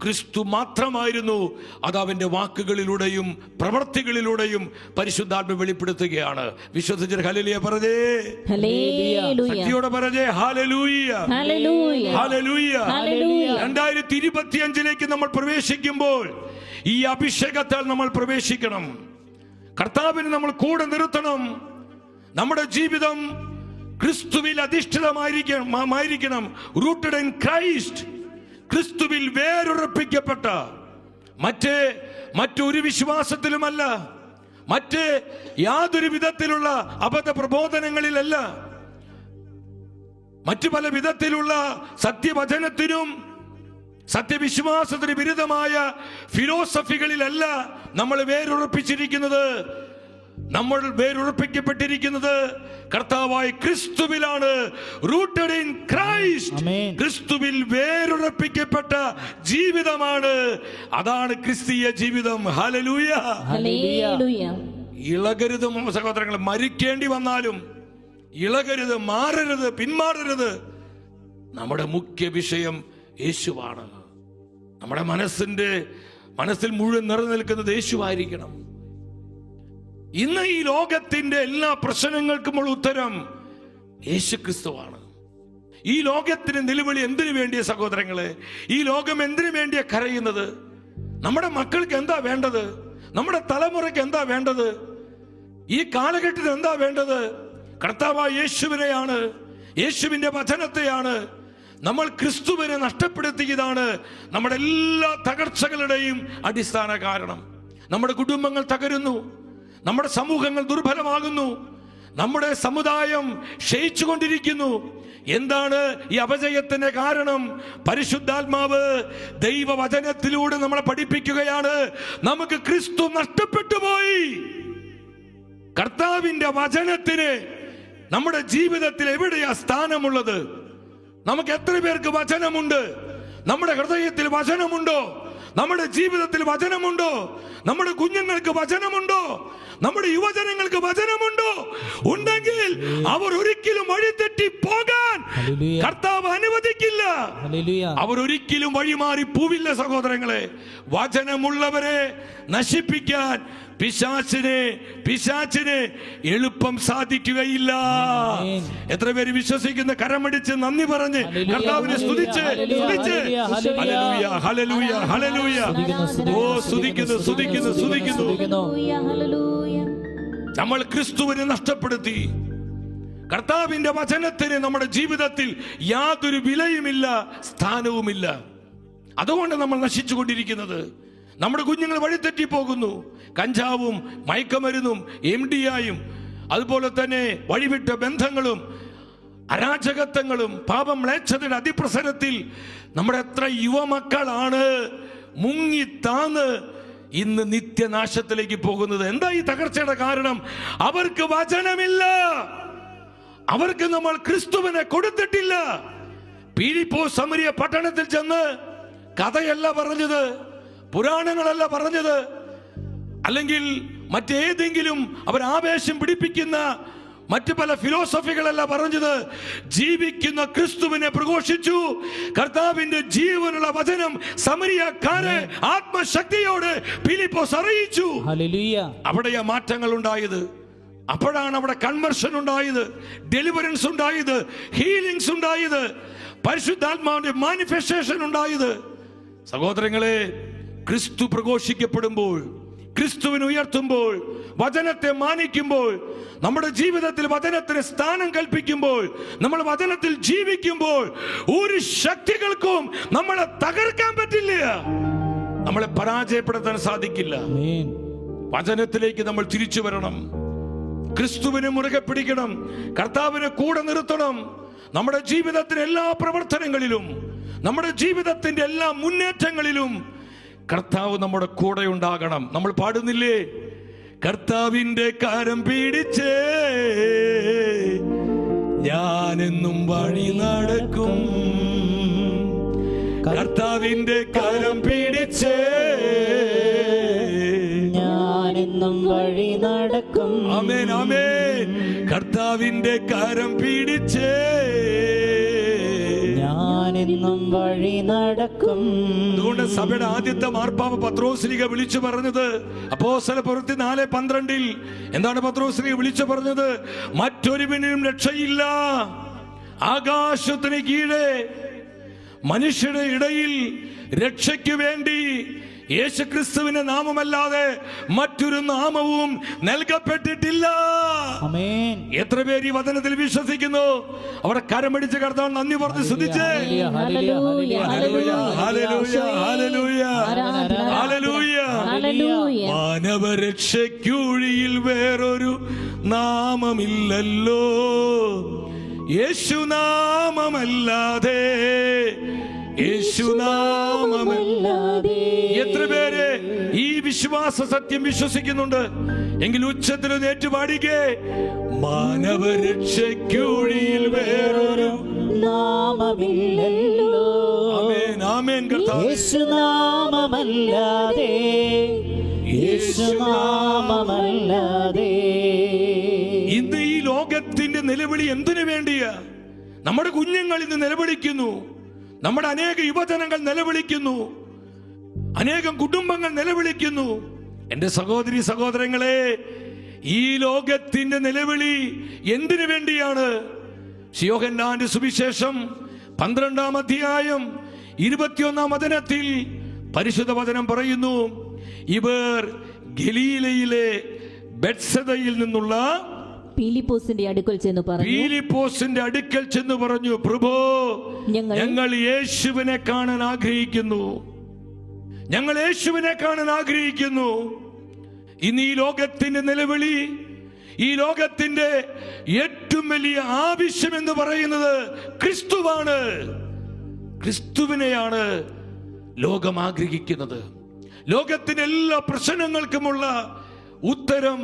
Speaker 1: ക്രിസ്തു മാത്രമായിരുന്നു. അത് അവന്റെ വാക്കുകളിലൂടെയും പ്രവർത്തികളിലൂടെയും പരിശുദ്ധാത്മ വെളിപ്പെടുത്തുകയാണ്. വിശ്വസിച്ച് ഹല്ലേലൂയ പറഞ്ഞേ, ശക്തിയോടെ പറഞ്ഞേ ഹല്ലേലൂയ, ഹല്ലേലൂയ. 2025 നമ്മൾ പ്രവേശിക്കുമ്പോൾ ഈ അഭിഷേകത്താൽ നമ്മൾ പ്രവേശിക്കണം. കർത്താവിനെ നമ്മൾ കൂടെ നിർത്തണം. നമ്മുടെ ജീവിതം ക്രിസ്തുവിൽ അധിഷ്ഠിതമായിരിക്കണം. Rooted in Christ. ക്രിസ്തുവിൽ വേരുറപ്പിക്കപ്പെട്ട, മറ്റൊരു വിശ്വാസത്തിലുമല്ല, മറ്റ് യാതൊരു വിധത്തിലുള്ള അബദ്ധ പ്രബോധനങ്ങളിലല്ല, മറ്റു പല വിധത്തിലുള്ള സത്യവചനത്തിനും സത്യവിശ്വാസത്തിന് വിരുദ്ധമായ ഫിലോസഫികളിലല്ല നമ്മൾ വേരുറപ്പിച്ചിരിക്കുന്നത്. നമ്മൾ വേരുറപ്പിക്കപ്പെട്ടിരിക്കുന്നത് കർത്താവായ ക്രിസ്തുവിലാണ്. Rooted in Christ. ക്രിസ്തുവിൽ വേരുറപ്പിക്കപ്പെട്ട ജീവിതമാണ്. അതാണ് ക്രിസ്തീയ ജീവിതം. ഹല്ലേലൂയ. ഇളകരുത് സഹോദരങ്ങളെ, മരിക്കേണ്ടി വന്നാലും ഇളകരുത്, മാറരുത്, പിന്മാറരുത്. നമ്മുടെ മുഖ്യ വിഷയം യേശുവാണ്. നമ്മുടെ മനസ്സിൽ മുഴുവൻ നിറനിൽക്കുന്നത് യേശുവായിരിക്കണം. ഇന്ന് ഈ ലോകത്തിന്റെ എല്ലാ പ്രശ്നങ്ങൾക്കുമുള്ള ഉത്തരം യേശു ക്രിസ്തുവാണ്. ഈ ലോകത്തിന് നിലവിളി എന്തിനു വേണ്ടിയ സഹോദരങ്ങളെ? ഈ ലോകം എന്തിനു വേണ്ടിയ കരയുന്നത്? നമ്മുടെ മക്കൾക്ക് എന്താ വേണ്ടത്? നമ്മുടെ തലമുറയ്ക്ക് എന്താ വേണ്ടത്? ഈ കാലഘട്ടത്തിൽ എന്താ വേണ്ടത്? കർത്താവായ യേശുവിനെയാണ്, യേശുവിന്റെ വചനത്തെയാണ്. നമ്മൾ ക്രിസ്തുവിനെ നഷ്ടപ്പെടുത്തിയതാണ് നമ്മുടെ എല്ലാ തകർച്ചകളുടെയും അടിസ്ഥാന കാരണം. നമ്മുടെ കുടുംബങ്ങൾ തകരുന്നു, നമ്മുടെ സമൂഹങ്ങൾ ദുർബലമാകുന്നു, നമ്മുടെ സമുദായം ക്ഷയിച്ചുകൊണ്ടിരിക്കുന്നു. എന്താണ് ഈ അപജയത്തിന്റെ കാരണം? പരിശുദ്ധാത്മാവ് ദൈവവചനത്തിലൂടെ നമ്മളെ പഠിപ്പിക്കുകയാണ്. നമുക്ക് ക്രിസ്തു നഷ്ടപ്പെട്ടു പോയി. കർത്താവിന്റെ വചനത്തിന് നമ്മുടെ ജീവിതത്തിൽ എവിടെയാ സ്ഥാനമുള്ളത്? നമുക്ക് എത്ര പേർക്ക് വചനമുണ്ട്? നമ്മുടെ ഹൃദയത്തിൽ വചനമുണ്ടോ? നമ്മുടെ ജീവിതത്തിൽ വചനമുണ്ടോ? നമ്മുടെ കുഞ്ഞുങ്ങൾക്ക് വചനമുണ്ടോ? നമ്മുടെ യുവജനങ്ങൾക്ക് വചനമുണ്ടോ? ഉണ്ടെങ്കിൽ അവർ ഒരിക്കലും വഴിതെറ്റി പോകാൻ കർത്താവ് അനുവദിക്കില്ല. അവർ ഒരിക്കലും വഴിമാറി പോവില്ല സഹോദരങ്ങളെ. വചനമുള്ളവരെ നശിപ്പിക്കാൻ പിശാചിന് എളുപ്പം സാധിക്കുകയില്ല. എത്ര പേര് വിശ്വസിക്കുന്ന? കരമടിച്ച് നന്ദി പറഞ്ഞ് കർത്താവിനെ സ്തുതിച്ച് ഹല്ലേലൂയ, ഹല്ലേലൂയ, ഹല്ലേലൂയ. ഓ സ്തുതിക്കുന്നു, സ്തുതിക്കുന്നു, സ്തുതിക്കുന്നു. നമ്മൾ ക്രിസ്തുവിനെ നഷ്ടപ്പെടുത്തി. കർത്താവിന്റെ വചനത്തിന് നമ്മുടെ ജീവിതത്തിൽ യാതൊരു വിലയുമില്ല, സ്ഥാനവുമില്ല. അതുകൊണ്ട് നമ്മൾ നശിച്ചുകൊണ്ടിരിക്കുന്നത്. നമ്മുടെ കുഞ്ഞുങ്ങൾ വഴിതെറ്റി പോകുന്നു. കഞ്ചാവും മയക്കമരുന്നും MDയായും അതുപോലെ തന്നെ വഴിവിട്ട ബന്ധങ്ങളും അരാജകത്വങ്ങളും പാപമ്ലേച്ഛതയുടെ അതിപ്രസരത്തിൽ നമ്മുടെ എത്ര യുവമക്കളാണ് മുങ്ങിത്താന്ന് ഇന്ന് നിത്യനാശത്തിലേക്ക് പോകുന്നത്. എന്താ ഈ തകർച്ചയുടെ കാരണം? അവർക്ക് വചനമില്ല. അവർക്ക് നമ്മൾ ക്രിസ്തുവിനെ കൊടുത്തിട്ടില്ല. പീലിപ്പോസ് സമരിയ പട്ടണത്തിൽ ചെന്ന് കഥയല്ല പറഞ്ഞത്, പുരാണങ്ങളല്ല പറഞ്ഞത്, അല്ലെങ്കിൽ മറ്റേതെങ്കിലും അവർ ആവേശം പിടിപ്പിക്കുന്ന മറ്റു പല ഫിലോസഫികളല്ല പറഞ്ഞത്. ജീവിക്കുന്ന ക്രിസ്തുവിനെ പ്രഘോഷിച്ചു. കർത്താവിന്റെ ജീവനുള്ള വചനം സമരിയക്കാരെ ആത്മശക്തിയോട് ഫിലിപ്പോസ് അറിയിച്ചു. അവിടെയാ മാറ്റങ്ങൾ ഉണ്ടായത്. അപ്പോഴാണ് അവിടെ കൺവെർഷൻ ഉണ്ടായത്, ഡെലിവറൻസ് ഉണ്ടായത്, ഹീലിംഗ്സ് ഉണ്ടായത്, പരിശുദ്ധാത്മാവിന്റെ മാനിഫെസ്റ്റേഷൻ ഉണ്ടായത്. സഹോദരങ്ങളെ, ക്രിസ്തു പ്രഘോഷിക്കപ്പെടുമ്പോൾ, ക്രിസ്തുവിനെ ഉയർത്തുമ്പോൾ, വചനത്തെ മാനിക്കുമ്പോൾ, നമ്മുടെ ജീവിതത്തിൽ വചനത്തിന് സ്ഥാനം കൽപ്പിക്കുമ്പോൾ, നമ്മൾ വചനത്തിൽ ജീവിക്കുമ്പോൾ ഒരു ശക്തികൾക്കും നമ്മളെ തകർക്കാൻ പറ്റില്ല, നമ്മളെ പരാജയപ്പെടുത്താൻ സാധിക്കില്ല. വചനത്തിലേക്ക് നമ്മൾ തിരിച്ചു വരണം. ക്രിസ്തുവിനെ മുറുകെ പിടിക്കണം. കർത്താവിനെ കൂടെ നിർത്തണം. നമ്മുടെ ജീവിതത്തിന്റെ എല്ലാ പ്രവർത്തനങ്ങളിലും, നമ്മുടെ ജീവിതത്തിന്റെ എല്ലാ മുന്നേറ്റങ്ങളിലും കർത്താവ് നമ്മുടെ കൂടെ ഉണ്ടാകണം. നമ്മൾ പാടുന്നില്ലേ? കർത്താവിന്റെ കരം പിടിച്ചേ ഞാനെന്നും വഴി നടക്കും. കർത്താവിന്റെ കരം പിടിച്ചേ
Speaker 2: ഞാനെന്നും വഴി നടക്കും.
Speaker 1: ആമേൻ, ആമേൻ. കർത്താവിന്റെ കരം പിടിച്ചേ
Speaker 2: ഞാനെന്നും വഴി നടക്കും.
Speaker 1: അതുകൊണ്ട് സഭയുടെ ആദ്യത്തെ മാർപ്പാപ്പ പത്രോസ്ലീഹ വിളിച്ചു പറഞ്ഞത് അപ്പോസ്തലപ്രവൃത്തി 4:12 എന്താണ് പത്രോസ്ലീഹ വിളിച്ചു പറഞ്ഞത്? മറ്റൊരുവനും രക്ഷയില്ല, ആകാശത്തിന് കീഴെ മനുഷ്യരുടെ ഇടയിൽ രക്ഷയ്ക്ക് വേണ്ടി യേശുക്രിസ്തുവിന്റെ നാമമല്ലാതെ മറ്റൊരു നാമവും നൽകപ്പെട്ടിട്ടില്ല.
Speaker 2: ആമേൻ.
Speaker 1: എത്ര പേര് ഈ വചനത്തിൽ വിശ്വസിക്കുന്നു? അവിടെ കരമടിച്ച് കർത്താവ് നന്ദി പറഞ്ഞ് സ്തുതിച്ചേ.
Speaker 3: ഹല്ലേലൂയ, ഹല്ലേലൂയ,
Speaker 1: ഹല്ലേലൂയ, ഹല്ലേലൂയ,
Speaker 3: ഹല്ലേലൂയ,
Speaker 1: ഹല്ലേലൂയ. മാനവരക്ഷയ്ക്കുഴിയിൽ വേറൊരു നാമമില്ലല്ലോ, യേശുനാമമല്ലാതെ, യേശുനാമമല്ലാതെ. എത്ര പേര് ഈ വിശ്വാസ സത്യം വിശ്വസിക്കുന്നുണ്ട്? എങ്കിൽ ഉച്ചത്തിൽ ഏറ്റുപാടിക്കേ. മാനവരക്ഷയ്ക്കുഴിയിൽ വേറൊരു
Speaker 2: നാമമില്ലല്ലോ,
Speaker 1: ആമേൻ, ആമേൻ കർത്താവേ.
Speaker 2: യേശുനാമമല്ലാതെ, യേശുനാമമല്ലാതെ.
Speaker 1: ഇന്ന് ഈ ലോകത്തിന്റെ നിലവിളി എന്തിനു വേണ്ടിയാ? നമ്മുടെ കുഞ്ഞുങ്ങൾ ഇന്ന് നിലവിളിക്കുന്നു, നമ്മുടെ അനേക യുവജനങ്ങൾ നിലവിളിക്കുന്നു, അനേകം കുടുംബങ്ങൾ നിലവിളിക്കുന്നു. എന്റെ സഹോദരി സഹോദരങ്ങളെ, ഈ ലോകത്തിന്റെ നിലവിളി എന്തിനു വേണ്ടിയാണ്? യോഹന്നാന്റെ സുവിശേഷം 12-ാം അധ്യായം 21-ാം വചനത്തിൽ പരിശുദ്ധ വചനം പറയുന്നു, ഇവർ ഗലീലയിലെ ബെത്സദയിൽ നിന്നുള്ള
Speaker 3: പീലിപ്പോസിന്റെ അടുക്കൽ ചെന്ന് പറഞ്ഞു,
Speaker 1: പീലിപ്പോസിന്റെ അടുക്കൽ ചെന്ന് പറഞ്ഞു, പ്രഭോ, ഞങ്ങൾ യേശുവിനെ കാണാൻ ആഗ്രഹിക്കുന്നു, ഞങ്ങൾ യേശുവിനെ കാണാൻ ആഗ്രഹിക്കുന്നു. ഇന്ന് ഈ ലോകത്തിന്റെ നിലവിളി, ഈ ലോകത്തിന്റെ ഏറ്റവും വലിയ ആവശ്യം എന്ന് പറയുന്നത് ക്രിസ്തുവാണ്. ക്രിസ്തുവിനെയാണ് ലോകം ആഗ്രഹിക്കുന്നത്. ലോകത്തിന്റെ എല്ലാ പ്രശ്നങ്ങൾക്കുമുള്ള ഉത്തരം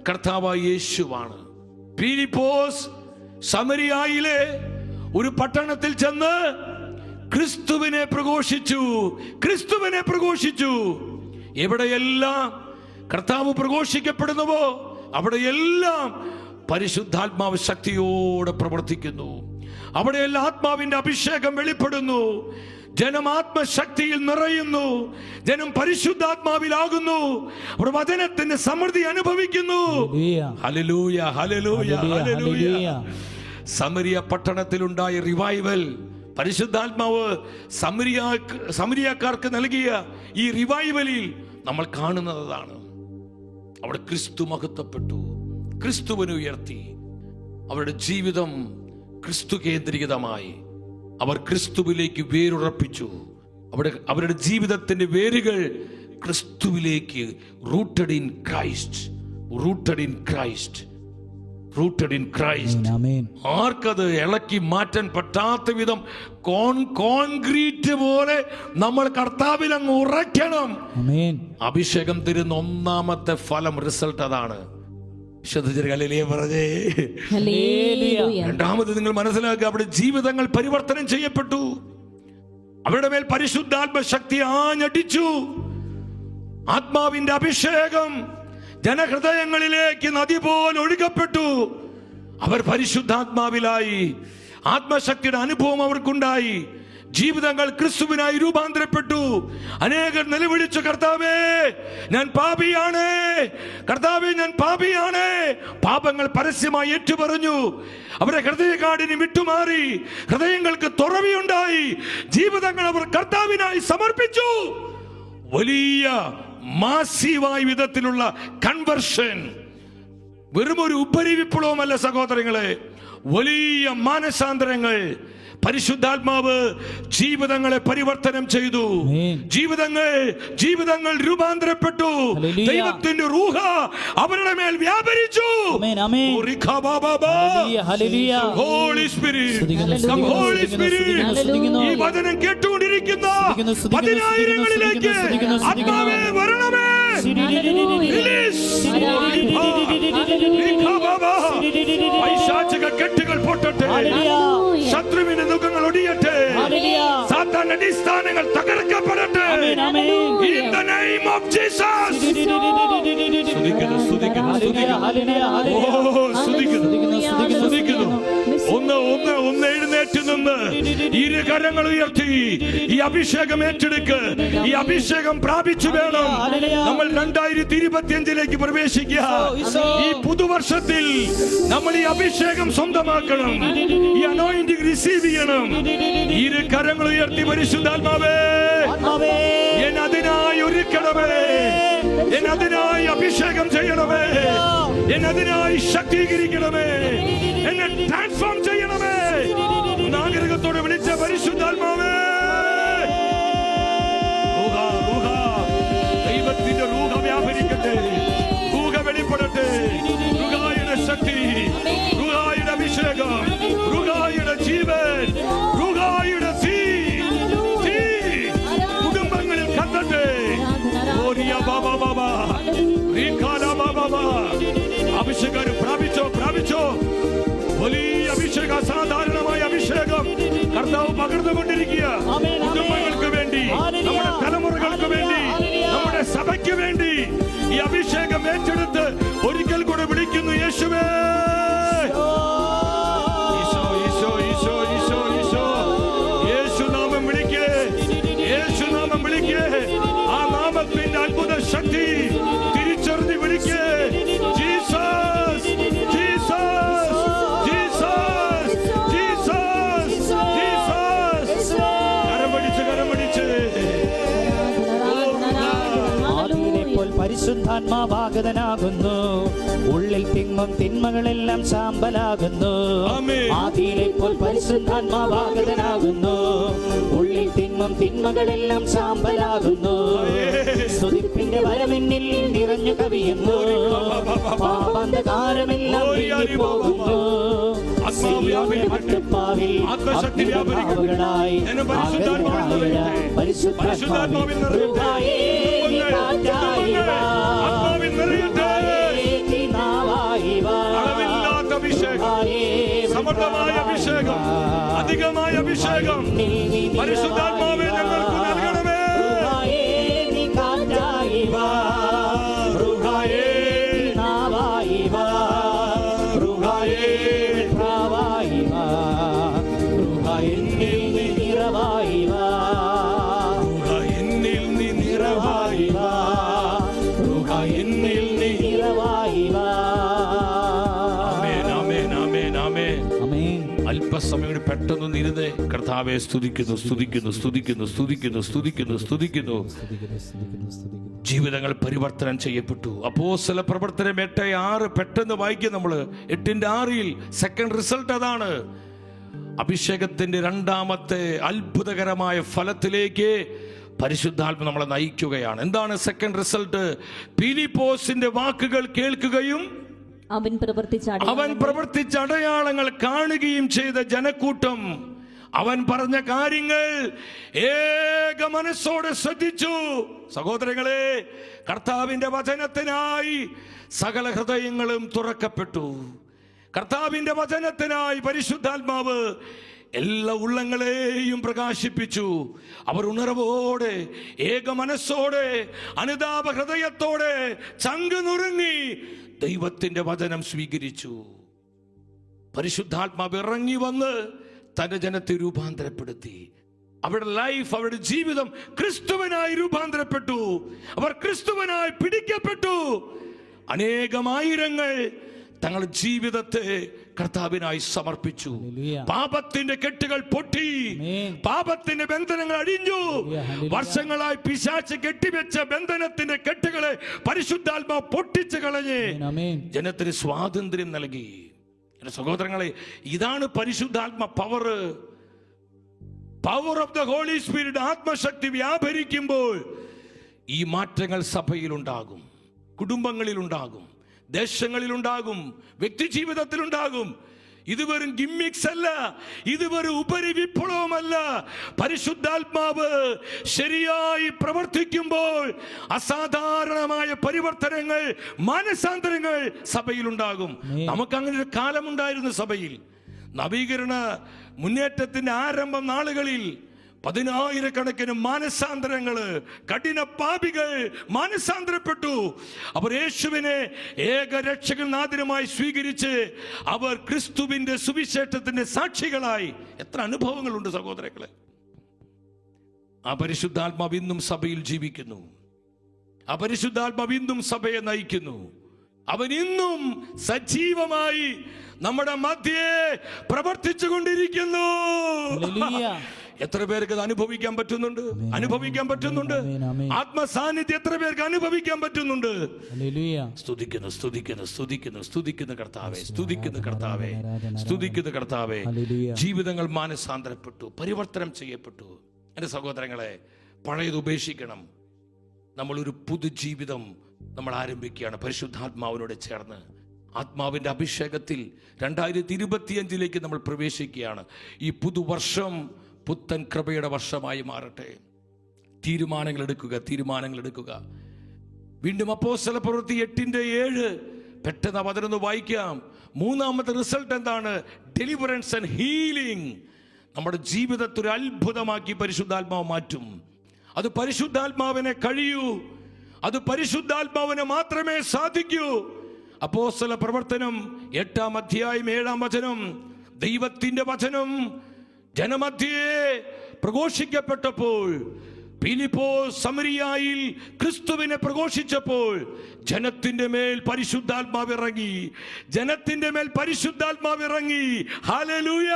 Speaker 1: കർത്താവായ യേശുവാണ്. പീലിപ്പോസ് സമരിയായിലെ ഒരു പട്ടണത്തിൽ ചെന്ന് ക്രിസ്തുവിനെ പ്രഘോഷിച്ചു, ക്രിസ്തുവിനെ പ്രഘോഷിച്ചു. എവിടെയെല്ലാം കർത്താവ് പ്രഘോഷിക്കപ്പെടുന്നുവോ അവിടെയെല്ലാം പരിശുദ്ധാത്മാവ് ശക്തിയോടെ പ്രവർത്തിക്കുന്നു. അവിടെയെല്ലാം ആത്മാവിന്റെ അഭിഷേകം വെളിപ്പെടുന്നു. ജനം ആത്മശക്തിയിൽ നിറയുന്നു, ജനം പരിശുദ്ധാത്മാവിലാകുന്നു, അവർ വചനത്തിന്റെ സമൃദ്ധി അനുഭവിക്കുന്നു. ഹല്ലേലൂയ, ഹല്ലേലൂയ, ഹല്ലേലൂയ. സമരിയ പട്ടണത്തിലുണ്ടായ റിവൈവൽ, പരിശുദ്ധാത്മാവ് സമരിയക്കാർക്ക് നൽകിയ ഈ റിവൈവലിൽ നമ്മൾ കാണുന്നതാണ്. അവിടെ ക്രിസ്തു മഹത്വപ്പെട്ടു, ക്രിസ്തുവിനെ ഉയർത്തി. അവരുടെ ജീവിതം ക്രിസ്തു കേന്ദ്രീകൃതമായി. അവർ ക്രിസ്തുവിലേക്ക് വേരുറപ്പിച്ചു. അവരുടെ ജീവിതത്തിന്റെ വേരുകൾ ക്രിസ്തുവിലേക്ക്, rooted in Christ, rooted in Christ, rooted in Christ. ആർക്കത് ഇളക്കി മാറ്റാൻ പറ്റാത്ത വിധം കോൺക്രീറ്റ് പോലെ നമ്മൾ കർത്താവിൽ അങ്ങ് ഉറയ്ക്കണം. അഭിഷേകം തരുന്ന ഒന്നാമത്തെ ഫലം, റിസൾട്ട് അതാണ്. പറഞ്ഞേ. രണ്ടാമത് നിങ്ങൾ മനസ്സിലാക്കുക, അവിടെ ജീവിതങ്ങൾ പരിവർത്തനം ചെയ്യപ്പെട്ടു. അവരുടെ മേൽ പരിശുദ്ധാത്മ ശക്തി ആഞ്ഞടിച്ചു. ആത്മാവിന്റെ അഭിഷേകം ജനഹൃദയങ്ങളിലേക്ക് നദി പോലെ ഒഴുകപ്പെട്ടു. അവർ പരിശുദ്ധാത്മാവിലായി. ആത്മശക്തിയുടെ അനുഭവം അവർക്കുണ്ടായി. ജീവിതങ്ങൾ ക്രിസ്തുവിനായി രൂപാന്തരപ്പെട്ടു. അനേകർ നിലവിളിച്ചു, കർത്താവേ ഞാൻ പാപിയാണ്, കർത്താവേ ഞാൻ പാപിയാണ്. പാപങ്ങൾ പരസ്യമായി ഏറ്റുപറഞ്ഞു. അവരെ ഹൃദയകാഠിന്യം വിട്ടുമാറി, ഹൃദയങ്ങൾക്ക് തുറവിയുണ്ടായി. ജീവിതങ്ങൾ അവർ കർത്താവിനായി സമർപ്പിച്ചു. വലിയ മാസീവായ വിധത്തിലുള്ള കൺവെർഷൻ. വെറുമൊരു ഉപരി വിപ്ലവമല്ല സഹോദരങ്ങളെ, വലിയ മാനസാന്തരങ്ങൾ. പരിശുദ്ധാത്മാവ് ജീവിതങ്ങളെ പരിവർത്തനം ചെയ്തു. ജീവിതങ്ങൾ രൂപാന്തരപ്പെട്ടു. ദൈവത്തിന്റെ റൂഹ അവരുടെ മേൽ വ്യാപരിച്ചു. ഈ വചനം കേട്ടുകൊണ്ടിരിക്കുന്ന പതിനായിരങ്ങളിലേക്ക് ആത്മാവേ വരണമേ. പൈശാചിക കെട്ടുകൾ പൊട്ടട്ടെ, ശത്രുവിന്റെ മുഖങ്ങൾ ഒടിയട്ടെ, സാത്താന്റെ അടിസ്ഥാനങ്ങൾ തകർക്കപ്പെടട്ടെ. In the name of Jesus. ഒന്ന് എഴുന്നേറ്റ് നിന്ന് നിന്ന് ഇരു കരങ്ങൾ ഉയർത്തി ഈ അഭിഷേകം ഏറ്റെടുക്ക്. ഈ അഭിഷേകം പ്രാപിച്ചു വേണം നമ്മൾ 2025 പ്രവേശിക്കുക. ഈ പുതുവർഷത്തിൽ നമ്മൾ ഈ അഭിഷേകം സ്വന്തമാക്കണം. ഈ അനോയിന്റിംഗ് റിസീവ് ചെയ്യണം. ഇരു കരങ്ങൾ ഉയർത്തി പരിശുദ്ധാത്മാവേ, എന്നെ അതിനായി ഒരുക്കണമേ, എന്നെ അതിനായി അഭിഷേകം ചെയ്യണമേ, എന്നെ അതിനായി ശക്തീകരിക്കണമേ, എന്നെ ട്രാൻസ്ഫോം ചെയ്യണമേ. ആഗ്രഹത്തോടെ വിളിച്ച പരിശുദ്ധാത്മാവേ, ദൈവത്തിന്റെ റൂഹ വ്യാപരിക്കട്ടെ, റൂഹ വെളിപ്പെടട്ടെ. റുഹായുടെ ശക്തി, റുഹായുടെ അഭിഷേകം, റുഹായുടെ ജീവൻ, റുഹായുടെ തീ കുടുംബങ്ങളിൽ കത്തട്ടെ. അഭിഷേകം പ്രാപിച്ചോ. വലിയ അഭിഷേകം, അസാധാരണമായ അഭിഷേകം കർത്താവ് പകർന്നുകൊണ്ടിരിക്കുക. കുടുംബങ്ങൾക്ക് വേണ്ടി, നമ്മുടെ തലമുറകൾക്ക് വേണ്ടി, നമ്മുടെ സഭയ്ക്ക് വേണ്ടി ഈ അഭിഷേകം ഏറ്റെടുത്ത് ഒരിക്കൽ കൂടെ വിളിക്കുന്നു, യേശുവേ. ഈശോ, ഈശോ, ഈശോ, ഈശോ, ഈശോ. യേശുനാമം വിളിക്കേ, യേശുനാമം വിളിക്കേ. ആ നാമത്തിന്റെ അത്ഭുത ശക്തി തിരിച്ചറിഞ്ഞ് വിളിക്കേ. Jesus, Jesus, Jesus, Jesus, Jesus. കരമടിച്ച്
Speaker 4: ആദിയിലെപ്പോൾ പരിശുദ്ധാത്മാവാഗതനാകുന്നു, ഉള്ളിൽ തിങ്ങും തിന്മകളെല്ലാം സാമ്പലാകുന്നു. ആദിയിലെപ്പോൾ പരിശുദ്ധാത്മാവാഗതനാകുന്നു, ഉള്ളിൽ തിങ്ങും തിന്മകളെല്ലാം സാമ്പലാകുന്നു. സ്തുതിപ്പിന്റെ വരമെന്നിൽ നിറഞ്ഞു കവിയുന്നു, പാപാന്ധകാരമെല്ലാം പോകുന്നു. ആത്മശക്തിയായി പരിശുദ്ധാത്മാവിൻ
Speaker 1: സമൃദ്ധമായ അഭിഷേകം, അധികമായ അഭിഷേകം പരിശുദ്ധാത്മാവേ ഞങ്ങൾക്ക് നൽകണമേ. അല്പസമയം പെട്ടെന്ന് ഇരുന്ന് കർത്താവെ സ്തുതിക്കുന്നു, സ്തുതിക്കുന്നു, സ്തുതിക്കുന്നു, സ്തുതിക്കുന്നു, സ്തുതിക്കുന്നു, സ്തുതിക്കുന്നു. ജീവിതങ്ങൾ പരിവർത്തനം ചെയ്യപ്പെട്ടു. അപ്പോസ്തല പ്രവർത്തനം 8:6 പെട്ടെന്ന് വായിക്കും നമ്മൾ. 8:6 സെക്കൻഡ് റിസൾട്ട് അതാണ്. അഭിഷേകത്തിന്റെ രണ്ടാമത്തെ അത്ഭുതകരമായ ഫലത്തിലേക്ക് പരിശുദ്ധാത്മ നമ്മളെ നയിക്കുകയാണ്. എന്താണ് സെക്കൻഡ് റിസൾട്ട്? ഫിലിപ്പോസിന്റെ വാക്കുകൾ കേൾക്കുകയും
Speaker 3: അവൻ
Speaker 1: പ്രവർത്തിച്ച അടയാളങ്ങൾ കാണുകയും ചെയ്ത ജനക്കൂട്ടം അവൻ പറഞ്ഞ കാര്യങ്ങൾ ഏക മനസ്സോടെ ശ്രദ്ധിച്ചു. സഹോദരങ്ങളെ, കർത്താവിന്റെ വചനത്തിനായി സകല ഹൃദയങ്ങളും തുറക്കപ്പെട്ടു. കർത്താവിന്റെ വചനത്തിനായി പരിശുദ്ധാത്മാവ് എല്ലാ ഉള്ളങ്ങളെയും പ്രകാശിപ്പിച്ചു. അവർ ഉണർവോടെ, ഏക മനസ്സോടെ, അനുതാപ ഹൃദയത്തോടെ, ചങ്ക് നുറുങ്ങി ദൈവത്തിന്റെ വചനം സ്വീകരിച്ചു. പരിശുദ്ധാത്മാവ് ഇറങ്ങി വന്ന് തന്റെ ജനത്തെ രൂപാന്തരപ്പെടുത്തി. അവരുടെ ലൈഫ്, അവരുടെ ജീവിതം ക്രിസ്തുവിനായി രൂപാന്തരപ്പെട്ടു. അവർ ക്രിസ്തുവിനായി പിടിക്കപ്പെട്ടു. അനേകമായിരങ്ങൾ തങ്ങളുടെ ജീവിതത്തെ കർത്താവിനായി സമർപ്പിച്ചു. പാപത്തിന്റെ കെട്ടുകൾ പൊട്ടി, പാപത്തിന്റെ ബന്ധനങ്ങൾ അഴിഞ്ഞു. വർഷങ്ങളായി പിശാച് കെട്ടിവെച്ച ബന്ധനത്തിന്റെ കെട്ടുകളെ പരിശുദ്ധാത്മാവ് പൊട്ടിച്ചു കളഞ്ഞ് ജനത്തിന് സ്വാതന്ത്ര്യം നൽകി. സഹോദരങ്ങളെ, ഇതാണ് പരിശുദ്ധാത്മ power. Power of the holy spirit. ആത്മശക്തി വ്യാപരിക്കുമ്പോൾ ഈ മാറ്റങ്ങൾ സഭയിലുണ്ടാകും, കുടുംബങ്ങളിലുണ്ടാകും, ദേശങ്ങളിലുണ്ടാകും, വ്യക്തി ജീവിതത്തിലുണ്ടാകും. ഇത് വെറും ഗിമ്മിക്സ് അല്ല, ഇത് വെറും ഉപരി വിപ്ലവമല്ല. പരിശുദ്ധാത്മാവ് ശരിയായി പ്രവർത്തിക്കുമ്പോൾ അസാധാരണമായ പരിവർത്തനങ്ങൾ, മാനസാന്തരങ്ങൾ സഭയിലുണ്ടാകും. നമുക്ക് അങ്ങനെ ഒരു കാലമുണ്ടായിരുന്നു സഭയിൽ. നവീകരണ മുന്നേറ്റത്തിന്റെ ആരംഭ നാളുകളിൽ 10,000-കണക്കിന് മാനസാന്തരങ്ങള്, കഠിന പാപികൾ മാനസാന്തരപ്പെട്ടു. അവർ യേശുവിനെ ഏകരക്ഷകൻ നാഥനുമായി സ്വീകരിച്ച് അവർ ക്രിസ്തുവിന്റെ സുവിശേഷത്തിന്റെ സാക്ഷികളായി. എത്ര അനുഭവങ്ങളുണ്ട് സഹോദരങ്ങളെ. ആ പരിശുദ്ധാത്മാവ് ഇന്നും സഭയിൽ ജീവിക്കുന്നു. ആ പരിശുദ്ധാത്മാവ് ഇന്നും സഭയെ നയിക്കുന്നു. അവൻ ഇന്നും സജീവമായി നമ്മുടെ മധ്യേ പ്രവർത്തിച്ചു കൊണ്ടിരിക്കുന്നു. എത്ര പേർക്ക് അത് അനുഭവിക്കാൻ പറ്റുന്നുണ്ട്? അനുഭവിക്കാൻ പറ്റുന്നുണ്ട്. ആത്മസാന്നിധ്യം എത്ര പേർക്ക് അനുഭവിക്കാൻ പറ്റുന്നുണ്ട്? സ്തുതിക്കുന്നു, സ്തുതിക്കുന്നു, സ്തുതിക്കുന്നു, സ്തുതിക്കുന്നു കർത്താവേ, സ്തുതിക്കുന്നു കർത്താവേ, സ്തുതിക്കുന്നു കർത്താവേ. ജീവിതങ്ങൾ മാനസാന്തരപ്പെട്ടു, പരിവർത്തനം ചെയ്യപ്പെട്ടു. എൻ്റെ സഹോദരങ്ങളെ, പഴയത് ഉപേക്ഷിക്കണം. നമ്മളൊരു പുതുജീവിതം നമ്മൾ ആരംഭിക്കുകയാണ് പരിശുദ്ധാത്മാവിനോട് ചേർന്ന്. ആത്മാവിൻ്റെ അഭിഷേകത്തിൽ 2025 നമ്മൾ പ്രവേശിക്കുകയാണ്. ഈ പുതുവർഷം പുത്തൻ കൃപയുടെ വർഷമായി മാറട്ടെ. തീരുമാനങ്ങൾ എടുക്കുക. വീണ്ടും അപ്പോസ്തല പ്രവൃത്തി 8:7 പെട്ടെന്ന് പതിനൊന്ന് വായിക്കാം. മൂന്നാമത്തെ റിസൾട്ട് എന്താണ്? Deliverance and healing. നമ്മുടെ ജീവിതത്തെ ഒരു അത്ഭുതമാക്കി പരിശുദ്ധാത്മാവ് മാറ്റും. അത് പരിശുദ്ധാത്മാവിനെ കഴിയൂ. അത് പരിശുദ്ധാത്മാവിനെ മാത്രമേ സാധിക്കൂ. അപ്പോസ്തല പ്രവർത്തനം 8-ാം അധ്യായം 7-ാം വചനം. ദൈവത്തിന്റെ വചനം ജനമധ്യേ പ്രഘോഷിക്കപ്പെട്ടപ്പോൾ, ഫിലിപ്പോസ് സമരിയായിൽ ക്രിസ്തുവിനെ പ്രഘോഷിച്ചപ്പോൾ ജനത്തിന്റെ മേൽ പരിശുദ്ധാത്മാവ് ഇറങ്ങി. ജനത്തിന്റെ മേൽ പരിശുദ്ധാത്മാവ് ഇറങ്ങി. ഹല്ലേലൂയ.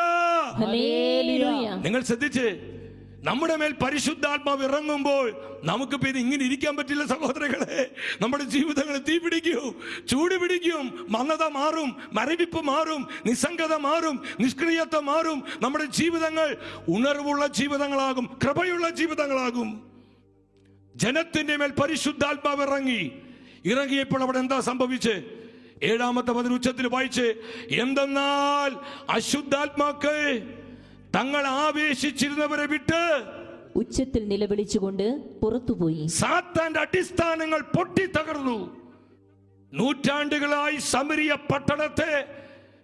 Speaker 1: നിങ്ങൾ ശ്രദ്ധിച്ച്, നമ്മുടെ മേൽ പരിശുദ്ധാത്മാവ് ഇറങ്ങുമ്പോൾ നമുക്ക് പിന്നെ ഇങ്ങനെ ഇരിക്കാൻ പറ്റില്ല സഹോദരങ്ങളെ. നമ്മുടെ ജീവിതങ്ങൾ തീ പിടിക്കും, ചൂട് പിടിക്കും, മന്ദത മാറും, മരവിപ്പ് മാറും, നിസ്സംഗത മാറും, നിഷ്ക്രിയത്വം മാറും. നമ്മുടെ ജീവിതങ്ങൾ ഉണർവുള്ള ജീവിതങ്ങളാകും, കൃപയുള്ള ജീവിതങ്ങളാകും. ജനത്തിന്റെ മേൽ പരിശുദ്ധാത്മാവ് ഇറങ്ങിയപ്പോൾ അവിടെ എന്താ സംഭവിച്ച്? 7-ാമത്തെ വചനം ഉച്ചത്തിൽ വായിച്ച്, എന്തെന്നാൽ അശുദ്ധാത്മാക്കൾ തങ്ങൾ ആവേശിച്ചിരുന്നവരെ വിട്ട്
Speaker 3: ഉച്ചത്തിൽ നിലവിളിച്ചുകൊണ്ട് പുറത്തുപോയി.
Speaker 1: സാത്താന്റെ അടിസ്ഥാനങ്ങൾ പൊട്ടി തകർന്നു. നൂറ്റാണ്ടുകളായി സമരിയ പട്ടണത്തെ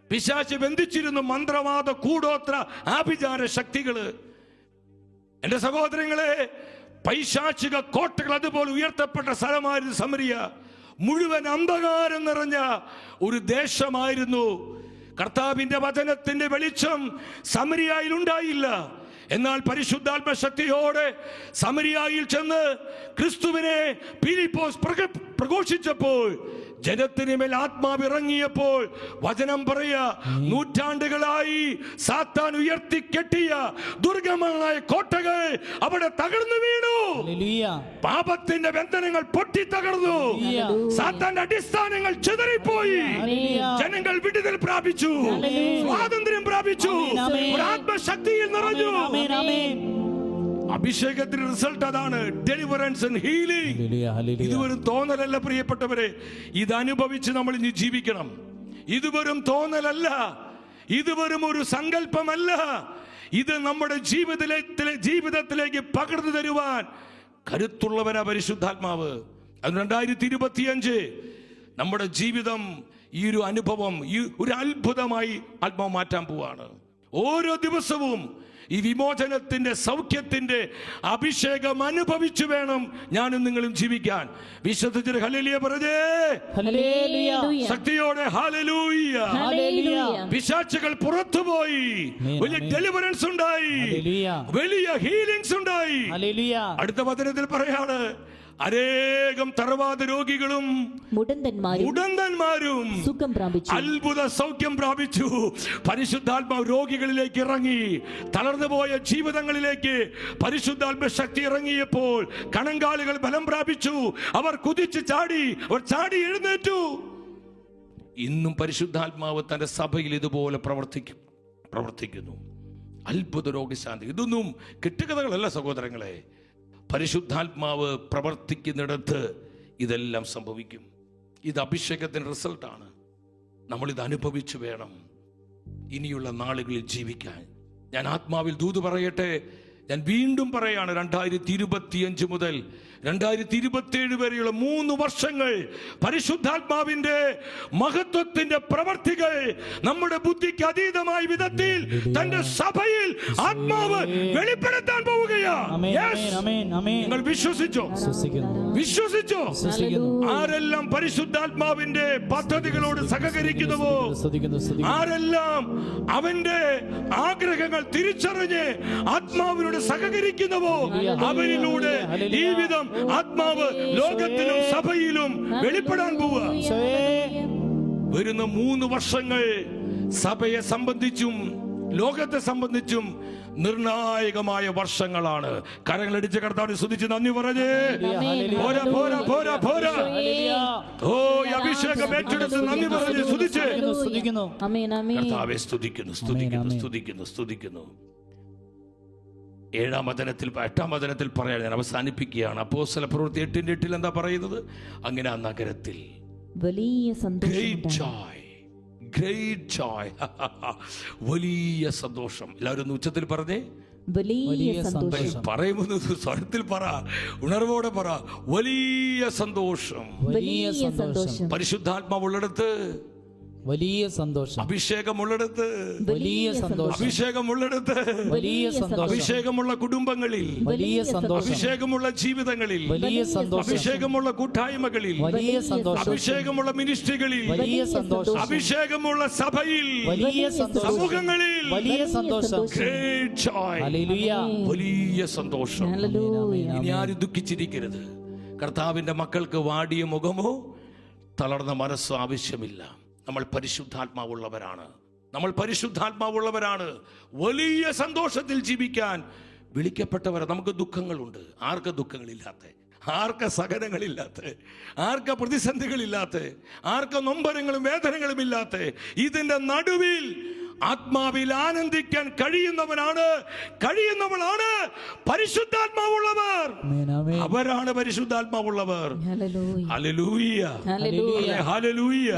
Speaker 1: പിശാച് ബന്ധിച്ചിരുന്നു. മന്ത്രവാദ, കൂടോത്ര, ആഭിചാര ശക്തികള്. എന്റെ സഹോദരങ്ങളെ, പൈശാചിക കോട്ടകൾ അതുപോലെ ഉയർത്തപ്പെട്ട സ്ഥലമായിരുന്നു സമരിയ. മുഴുവൻ അന്ധകാരം നിറഞ്ഞ ഒരു ദേശമായിരുന്നു. കർത്താവിന്റെ വചനത്തിന്റെ വെളിച്ചം സമരിയായിൽ ഉണ്ടായില്ല. എന്നാൽ പരിശുദ്ധാത്മ ശക്തിയോടെ സമരിയായിൽ ചെന്ന് ക്രിസ്തുവിനെ ഫിലിപ്പോസ് പ്രഘോഷിച്ചപ്പോൾ, ജനത്തിന് മേൽ ആത്മാവ് ഇറങ്ങിയപ്പോൾ വചനം പറയാ, നൂറ്റാണ്ടുകളായി സാത്താൻ ഉയർത്തി കെട്ടിയ ദുർഗമമായ കോട്ടകൾ അവിടെ തകർന്നു വീണു. പാപത്തിന്റെ ബന്ധനങ്ങൾ പൊട്ടി തകർന്നു. സാത്താന്റെ അടിസ്ഥാനങ്ങൾ ചിതറിപ്പോയി. ജനങ്ങൾ വിടുതൽ പ്രാപിച്ചു, സ്വാതന്ത്ര്യം പ്രാപിച്ചു, ഒരു ആത്മശക്തിയിൽ നിറഞ്ഞു. അഭിഷേകത്തിന്റെ റിസൾട്ട് അതാണ്, ഡെലിവറൻസ് ആൻഡ് ഹീലിംഗ്. ഇത് വെറും തോന്നലല്ല പ്രിയപ്പെട്ടവരെ, ഇത് അനുഭവിച്ച് നമ്മൾ ഇനി ജീവിക്കണം. ഇത് വെറും തോന്നലല്ല, ഇത് വെറും ഒരു സങ്കല്പമല്ല. ഇത് നമ്മുടെ ജീവിതത്തിലേക്ക് പകർന്നു തരുവാൻ കരുത്തുള്ളവനാ പരിശുദ്ധാത്മാവ്. അത് 2025 നമ്മുടെ ജീവിതം ഈ ഒരു അനുഭവം, ഈ ഒരു അത്ഭുതമായി ആത്മാവ് മാറ്റാൻ പോവാണ്. ഓരോ ദിവസവും ഈ വിമോചനത്തിന്റെ, സൗഖ്യത്തിന്റെ അഭിഷേകം അനുഭവിച്ചു വേണം ഞാനും നിങ്ങളും ജീവിക്കാൻ. വിശ്വസിച്ച് ഹല്ലേലൂയ പറഞ്ഞേ, ശക്തിയോടെ ഹല്ലേലൂയ. പിശാചുകൾ പുറത്തുപോയി, വലിയ ഡെലിവറൻസ് ഉണ്ടായി, വലിയ ഹീലിംഗ്സ് ഉണ്ടായി. അടുത്ത വചനത്തിൽ പറയാണ്, അനേകം തറവാത രോഗികളും മുടന്തന്മാരും
Speaker 3: സുഖം പ്രാപിച്ചു,
Speaker 1: അത്ഭുത സൗഖ്യം പ്രാപിച്ചു. പരിശുദ്ധാത്മാവ് രോഗികളിലേക്ക് ഇറങ്ങി. തളർന്നുപോയ ജീവിതങ്ങളിലേക്ക് പരിശുദ്ധാത്മ ശക്തി ഇറങ്ങിയപ്പോൾ കണങ്കാലുകൾ ബലം പ്രാപിച്ചു. അവർ കുതിച്ചു ചാടി, അവർ ചാടി എഴുന്നേറ്റു. ഇന്നും പരിശുദ്ധാത്മാവ് തന്റെ സഭയിൽ ഇതുപോലെ പ്രവർത്തിക്കുന്നു. അത്ഭുത രോഗശാന്തി. ഇതൊന്നും കെട്ടുകഥകളല്ല സഹോദരങ്ങളെ. പരിശുദ്ധാത്മാവ് പ്രവർത്തിക്കുന്നിടത്ത് ഇതെല്ലാം സംഭവിക്കും. ഇത് അഭിഷേകത്തിന്റെ റിസൾട്ടാണ്. നമ്മളിത് അനുഭവിച്ചു വേണം ഇനിയുള്ള നാളുകളിൽ ജീവിക്കാൻ. ഞാൻ ആത്മാവിൽ ദൂത് പറയട്ടെ, ഞാൻ വീണ്ടും പറയാണ്, 2025 മുതൽ 2027 വരെയുള്ള 3 വർഷങ്ങൾ പരിശുദ്ധാത്മാവിന്റെ മഹത്വത്തിന്റെ പ്രവർത്തികൾ നമ്മുടെ ബുദ്ധിക്ക് അതീതമായ വിധത്തിൽ തന്റെ സഭയിൽ ആത്മാവ് വെളിപ്പെടുത്താൻ പോവുകയാണ്. നിങ്ങൾ വിശ്വസിച്ചോ? വിശ്വസിച്ചോ? ആരെല്ലാം പരിശുദ്ധാത്മാവിന്റെ പദ്ധതികളോട് സഹകരിക്കുന്നുവോ, ആരെല്ലാം അവന്റെ ആഗ്രഹങ്ങൾ തിരിച്ചറിഞ്ഞ് ആത്മാവിനോട് സഹകരിക്കുന്നുവോ, അവരിലൂടെ ഈ വിധം ആത്മാവ് ലോകത്തിലും സഭയിലും വെളിപ്പെടാൻ പോവുക. വരുന്ന 3 വർഷങ്ങൾ സഭയെ സംബന്ധിച്ചും ലോകത്തെ സംബന്ധിച്ചും നിർണായകമായ വർഷങ്ങളാണ്. കരങ്ങളടിച്ച് കർത്താവിനെ സ്തുതിച്ച് നന്ദി പറഞ്ഞേ. പോരാ പോരാ പോരാ പോരാ. ഓ, അഭിഷേകം ഏറ്റെടുത്ത് നന്ദി പറഞ്ഞ് സ്തുതിച്ച് കർത്താവെ സ്തുതിക്കുന്നു സ്തുതിക്കുന്നു സ്തുതിക്കുന്നു സ്തുതിക്കുന്നു. 8-ാം വചനത്തിൽ പറയാൻ ഞാൻ അവസാനിപ്പിക്കുകയാണ്. അപ്പോസ്തല പ്രവൃത്തി 8:8 എന്താ പറയുന്നത്? അങ്ങനെ ആ നഗരത്തിൽ
Speaker 3: വലിയ
Speaker 1: വലിയ സന്തോഷം. എല്ലാവരും ഒന്ന് ഉച്ചത്തിൽ പറഞ്ഞേ.
Speaker 3: വലിയ സന്തോഷം.
Speaker 1: പറയുന്നത് സ്വരത്തിൽ പറ, ഉണർവോടെ പറ. വലിയ സന്തോഷം. പരിശുദ്ധാത്മാവുള്ളിടത്ത്
Speaker 2: വലിയ സന്തോഷം.
Speaker 1: അഭിഷേകമുള്ളിടത്ത്
Speaker 2: വലിയ സന്തോഷം.
Speaker 1: അഭിഷേകമുള്ളിടത്ത്
Speaker 2: വലിയ സന്തോഷം.
Speaker 1: അഭിഷേകമുള്ള കുടുംബങ്ങളിൽ
Speaker 2: വലിയ സന്തോഷം.
Speaker 1: അഭിഷേകമുള്ള ജീവിതങ്ങളിൽ
Speaker 2: വലിയ സന്തോഷം.
Speaker 1: അഭിഷേകമുള്ള കൂട്ടായ്മകളിൽ
Speaker 2: വലിയ സന്തോഷം.
Speaker 1: അഭിഷേകമുള്ള മിനിസ്ട്രികളിൽ
Speaker 2: വലിയ സന്തോഷം.
Speaker 1: അഭിഷേകമുള്ള സഭയിൽ
Speaker 2: വലിയ സന്തോഷം.
Speaker 1: സമൂഹങ്ങളിൽ
Speaker 2: വലിയ സന്തോഷം.
Speaker 1: Great joy.
Speaker 2: ഹല്ലേലൂയ.
Speaker 1: വലിയ സന്തോഷം. ഇനി ആരും ദുഃഖിച്ചിരിക്കരുത്. കർത്താവിന്റെ മക്കൾക്ക് വാടിയ മുഖമോ തളർന്ന മനസ്സോ ആവശ്യമില്ല. നമ്മൾ പരിശുദ്ധാത്മാവുള്ളവരാണ്. നമ്മൾ പരിശുദ്ധാത്മാവുള്ളവരാണ്. വലിയ സന്തോഷത്തിൽ ജീവിക്കാൻ വിളിക്കപ്പെട്ടവർ. നമുക്ക് ദുഃഖങ്ങളുണ്ട്. ആർക്ക് ദുഃഖങ്ങളില്ലാത്ത, ആർക്ക് സഹനങ്ങളില്ലാത്ത, ആർക്ക് പ്രതിസന്ധികളില്ലാത്ത, ആർക്ക് നൊമ്പരങ്ങളും വേദനകളും ഇല്ലാത്ത, ഇതിന്റെ നടുവിൽ ആത്മാവിൽ ആനന്ദിക്കാൻ കഴിയുന്നവളാണ് പരിശുദ്ധാത്മാവുള്ളവർ. അവരാണ് പരിശുദ്ധാത്മാവുള്ളവർ. ഹല്ലേലൂയ, ഹല്ലേലൂയ,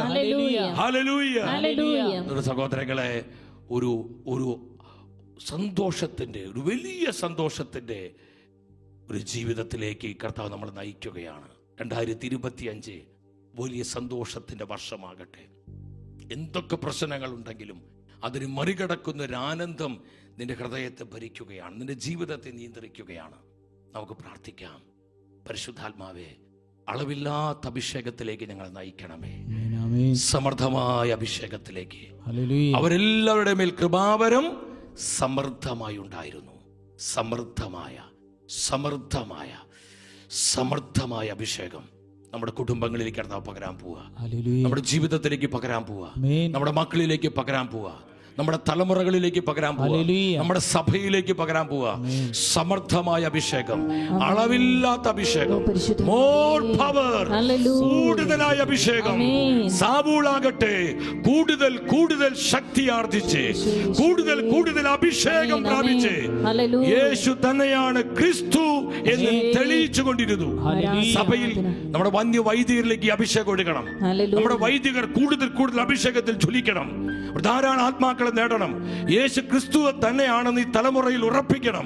Speaker 1: ഹല്ലേലൂയ. സഹോദരങ്ങളെ, ഒരു സന്തോഷത്തിന്റെ, ഒരു വലിയ സന്തോഷത്തിന്റെ ഒരു ജീവിതത്തിലേക്ക് കർത്താവ് നമ്മൾ നയിക്കുകയാണ്. 2025 വലിയ സന്തോഷത്തിന്റെ വർഷമാകട്ടെ. എന്തൊക്കെ പ്രശ്നങ്ങളുണ്ടെങ്കിലും അതിന് മറികടക്കുന്ന ഒരു ആനന്ദം നിന്റെ ഹൃദയത്തെ ഭരിക്കുകയാണ്, നിന്റെ ജീവിതത്തെ നിയന്ത്രിക്കുകയാണ്. നമുക്ക് പ്രാർത്ഥിക്കാം. പരിശുദ്ധാത്മാവേ, അളവില്ലാത്ത അഭിഷേകത്തിലേക്ക് ഞങ്ങൾ നയിക്കണമേ. സമൃദ്ധമായ അഭിഷേകത്തിലേക്ക്. അവരെല്ലാവരുടെ മേൽ കൃപാവരം സമൃദ്ധമായി ഉണ്ടായിരുന്നു. സമൃദ്ധമായ അഭിഷേകം നമ്മുടെ കുടുംബങ്ങളിലേക്ക് കർത്താവ് പകരാൻ പോവുക. നമ്മുടെ ജീവിതത്തിലേക്ക് പകരാൻ പോവുക. നമ്മുടെ മക്കളിലേക്ക് പകരാൻ പോവുക. നമ്മുടെ തലമുറകളിലേക്ക് പകരാൻ പോവുക. നമ്മുടെ സഭയിലേക്ക് പകരാൻ പോവുക. സമൃദ്ധമായ അഭിഷേകം, അളവില്ലാത്ത അഭിഷേകം, മോർ പവർ, കൂടുതലായ അഭിഷേകം. സാവൂളാകട്ടെ കൂടുതൽ ശക്തി ആർജിച്ച് കൂടുതൽ അഭിഷേകം പ്രാപിച്ച് യേശു തന്നെയാണ് ക്രിസ്തു എന്ന് തെളിയിച്ചു കൊണ്ടിരുന്നു. സഭയിൽ നമ്മുടെ വന്യ വൈദികരിലേക്ക് അഭിഷേകം എടുക്കണം. നമ്മുടെ വൈദികർ കൂടുതൽ അഭിഷേകത്തിൽ ജ്വലിക്കണം. ധാരാളം ആത്മാക്കളെ നേടണം. യേശു ക്രിസ്തു തന്നെയാണെന്ന് ഈ തലമുറയിൽ ഉറപ്പിക്കണം.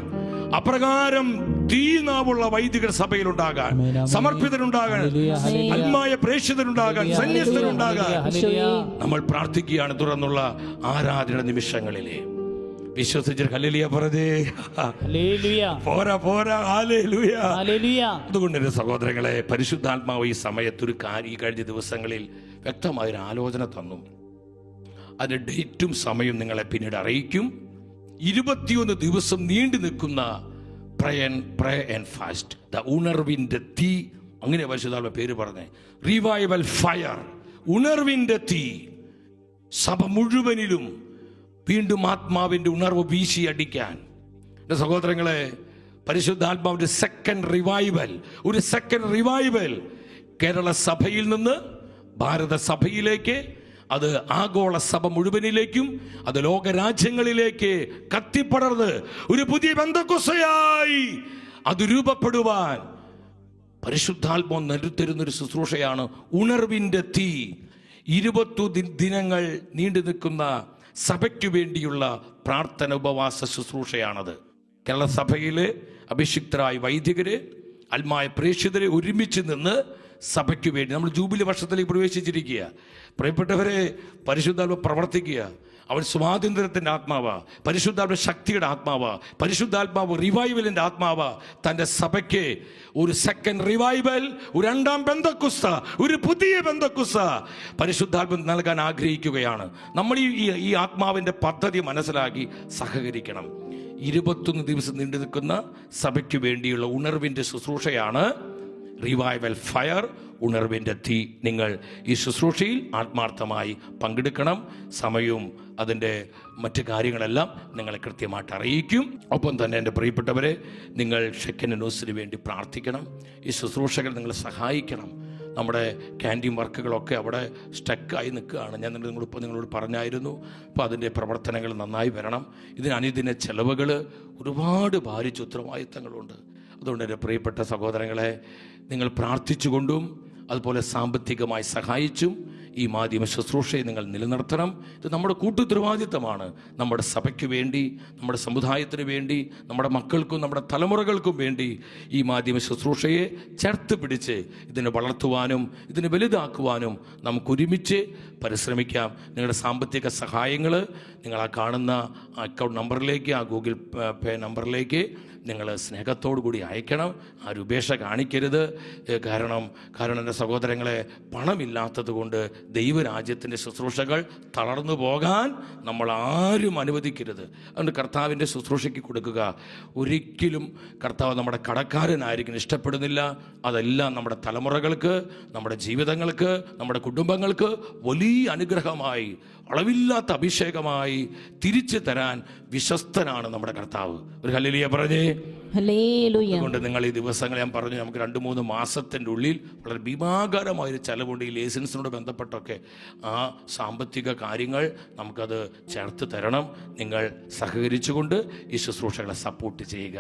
Speaker 1: അപ്രകാരം തീനാവുള്ള വൈദികർ സഭയിലുണ്ടാകാൻ, സമർപ്പിതരുണ്ടാകാൻ, ആത്മായ പ്രേക്ഷിതരുണ്ടാകാൻ, സന്യസ്തരുണ്ടാകാൻ നമ്മൾ പ്രാർത്ഥിക്കുകയാണ്. തുടർന്നുള്ള ആരാധന നിമിഷങ്ങളിലെ വിശ്വസിച്ച് ഹല്ലേലൂയ പറഞ്ഞേ. പോരാ ഹല്ലേലൂയ. അതുകൊണ്ട് എന്റെ സഹോദരങ്ങളെ, പരിശുദ്ധാത്മാവ് ഈ സമയത്തൊരു ഈ കഴിഞ്ഞ ദിവസങ്ങളിൽ വ്യക്തമായൊരു ആലോചന തന്നു. അതിന്റെ ഡേറ്റും സമയവും നിങ്ങളെ പിന്നീട് അറിയിക്കും. 21 ദിവസം നീണ്ടു നിൽക്കുന്ന പ്രേ ആൻഡ് ഫാസ്റ്റ്, ദ ഉണർവിന്റെ തീ, അങ്ങനെ പരിശുദ്ധാത്മാവ് പേര് പറഞ്ഞേ. റിവൈവൽ ഫയർ, ഉണർവിന്റെ തീ. സഭ മുഴുവനിലും വീണ്ടും ആത്മാവിന്റെ ഉണർവ് വീശി അടിക്കാൻ. എൻ്റെ സഹോദരങ്ങളെ, പരിശുദ്ധാത്മാവിന്റെ ഒരു സെക്കൻഡ് റിവൈവൽ കേരള സഭയിൽ നിന്ന് ഭാരത സഭയിലേക്ക്, അത് ആഗോള സഭ മുഴുവനിലേക്കും, അത് ലോകരാജ്യങ്ങളിലേക്ക് കത്തിപ്പടർന്ന് ഒരു പുതിയ പെന്തക്കോസ്തയായി അത് രൂപപ്പെടുവാൻ പരിശുദ്ധാത്മാവ് നൽകുന്നൊരു ശുശ്രൂഷയാണ് ഉണർവിന്റെ തീ. 20 ദിനങ്ങൾ നീണ്ടു നിൽക്കുന്ന സഭയ്ക്ക് വേണ്ടിയുള്ള പ്രാർത്ഥന ഉപവാസ ശുശ്രൂഷയാണത്. കേരള സഭയിലെ അഭിഷിക്തരായ വൈദികര്, ആത്മായ പ്രേക്ഷിതരെ ഒരുമിച്ച് നിന്ന് സഭയ്ക്ക് വേണ്ടി നമ്മൾ ജൂബിലി വർഷത്തിലേക്ക് പ്രവേശിച്ചിരിക്കുക. പ്രിയപ്പെട്ടവരെ, പരിശുദ്ധാത്മ പ്രവർത്തിക്കുക. അവൻ സ്വാതന്ത്ര്യത്തിൻ്റെ ആത്മാവാ, പരിശുദ്ധാത്മ ശക്തിയുടെ ആത്മാവാ, പരിശുദ്ധാത്മാവ് റിവൈവലിൻ്റെ ആത്മാവാ. തൻ്റെ സഭയ്ക്ക് ഒരു സെക്കൻഡ് റിവൈവൽ, ഒരു രണ്ടാം പെന്തക്കുസ്ത, ഒരു പുതിയ പെന്തക്കുസ്ത പരിശുദ്ധാത്മ നൽകാൻ ആഗ്രഹിക്കുകയാണ്. നമ്മൾ ഈ ആത്മാവിൻ്റെ പദ്ധതി മനസ്സിലാക്കി സഹകരിക്കണം. 21 ദിവസം നീണ്ടു നിൽക്കുന്ന സഭയ്ക്ക് വേണ്ടിയുള്ള ഉണർവിൻ്റെ ശുശ്രൂഷയാണ് റിവൈവൽ ഫയർ, ഉണർവിൻ്റെ തീ. നിങ്ങൾ ഈ ശുശ്രൂഷയിൽ ആത്മാർത്ഥമായി പങ്കെടുക്കണം. സമയവും അതിൻ്റെ മറ്റു കാര്യങ്ങളെല്ലാം നിങ്ങളെ കൃത്യമായിട്ട് അറിയിക്കും. ഒപ്പം തന്നെ എൻ്റെ പ്രിയപ്പെട്ടവരെ, നിങ്ങൾ ഷെക്കൻ ന്യൂസിന് വേണ്ടി പ്രാർത്ഥിക്കണം. ഈ ശുശ്രൂഷകൾ നിങ്ങളെ സഹായിക്കണം. നമ്മുടെ ക്യാൻറ്റീൻ വർക്കുകളൊക്കെ അവിടെ സ്റ്റക്കായി നിൽക്കുകയാണ്. ഞാൻ നിങ്ങളോട് പറഞ്ഞായിരുന്നു. അപ്പോൾ അതിൻ്റെ പ്രവർത്തനങ്ങൾ നന്നായി വരണം. ഇതിന് അനുദിന ചെലവുകൾ ഒരുപാട് ഭാരിച്ച ഉത്തരവാദിത്തങ്ങളുണ്ട്. അതുകൊണ്ട് എൻ്റെ പ്രിയപ്പെട്ട സഹോദരങ്ങളെ, നിങ്ങൾ പ്രാർത്ഥിച്ചുകൊണ്ടും അതുപോലെ സാമ്പത്തികമായി സഹായിച്ചും ഈ മാധ്യമ ശുശ്രൂഷയെ നിങ്ങൾ നിലനിർത്തണം. ഇത് നമ്മുടെ കൂട്ടുത്തരവാദിത്തമാണ്. നമ്മുടെ സഭയ്ക്ക് വേണ്ടി, നമ്മുടെ സമുദായത്തിന് വേണ്ടി, നമ്മുടെ മക്കൾക്കും നമ്മുടെ തലമുറകൾക്കും വേണ്ടി ഈ മാധ്യമ ശുശ്രൂഷയെ ചേർത്ത് പിടിച്ച് ഇതിനെ വളർത്തുവാനും ഇതിനെ വലുതാക്കുവാനും നമുക്കൊരുമിച്ച് പരിശ്രമിക്കാം. നിങ്ങളുടെ സാമ്പത്തിക സഹായങ്ങൾ നിങ്ങൾ ആ കാണുന്ന അക്കൗണ്ട് നമ്പറിലേക്ക്, ആ ഗൂഗിൾ പേ നമ്പറിലേക്ക് നിങ്ങൾ സ്നേഹത്തോടു കൂടി അയക്കണം. ആരും ഉപേക്ഷ കാണിക്കരുത്. കാരണം എൻ്റെ സഹോദരങ്ങളെ, പണമില്ലാത്തത് കൊണ്ട് ദൈവരാജ്യത്തിൻ്റെ ശുശ്രൂഷകൾ തളർന്നു പോകാൻ നമ്മൾ ആരും അനുവദിക്കരുത്. അതുകൊണ്ട് കർത്താവിൻ്റെ ശുശ്രൂഷയ്ക്ക് കൊടുക്കുക. ഒരിക്കലും കർത്താവ് നമ്മുടെ കടക്കാരനായിരിക്കും ഇഷ്ടപ്പെടുന്നില്ല. അതെല്ലാം നമ്മുടെ തലമുറകൾക്ക്, നമ്മുടെ ജീവിതങ്ങൾക്ക്, നമ്മുടെ കുടുംബങ്ങൾക്ക് വലിയ അനുഗ്രഹമായി, അളവില്ലാത്ത അഭിഷേകമായി തിരിച്ചു തരാൻ വിശ്വസ്തനാണ് നമ്മുടെ കർത്താവ്. ഒരു ഹല്ലേലൂയ പറഞ്ഞേ.
Speaker 3: ഹല്ലേലൂയ.
Speaker 1: അതുകൊണ്ട് നിങ്ങൾ ഈ ദിവസങ്ങൾ ഞാൻ പറഞ്ഞു, നമുക്ക് 2-3 മാസത്തിൻ്റെ ഉള്ളിൽ വളരെ ഭീമാകാരമായൊരു ചെലവുണ്ട്. ഈ ലൈസൻസിനോട് ബന്ധപ്പെട്ടൊക്കെ ആ സാമ്പത്തിക കാര്യങ്ങൾ നമുക്കത് ചേർത്ത് തരണം. നിങ്ങൾ സഹകരിച്ചുകൊണ്ട് ഈ ശുശ്രൂഷകളെ സപ്പോർട്ട് ചെയ്യുക.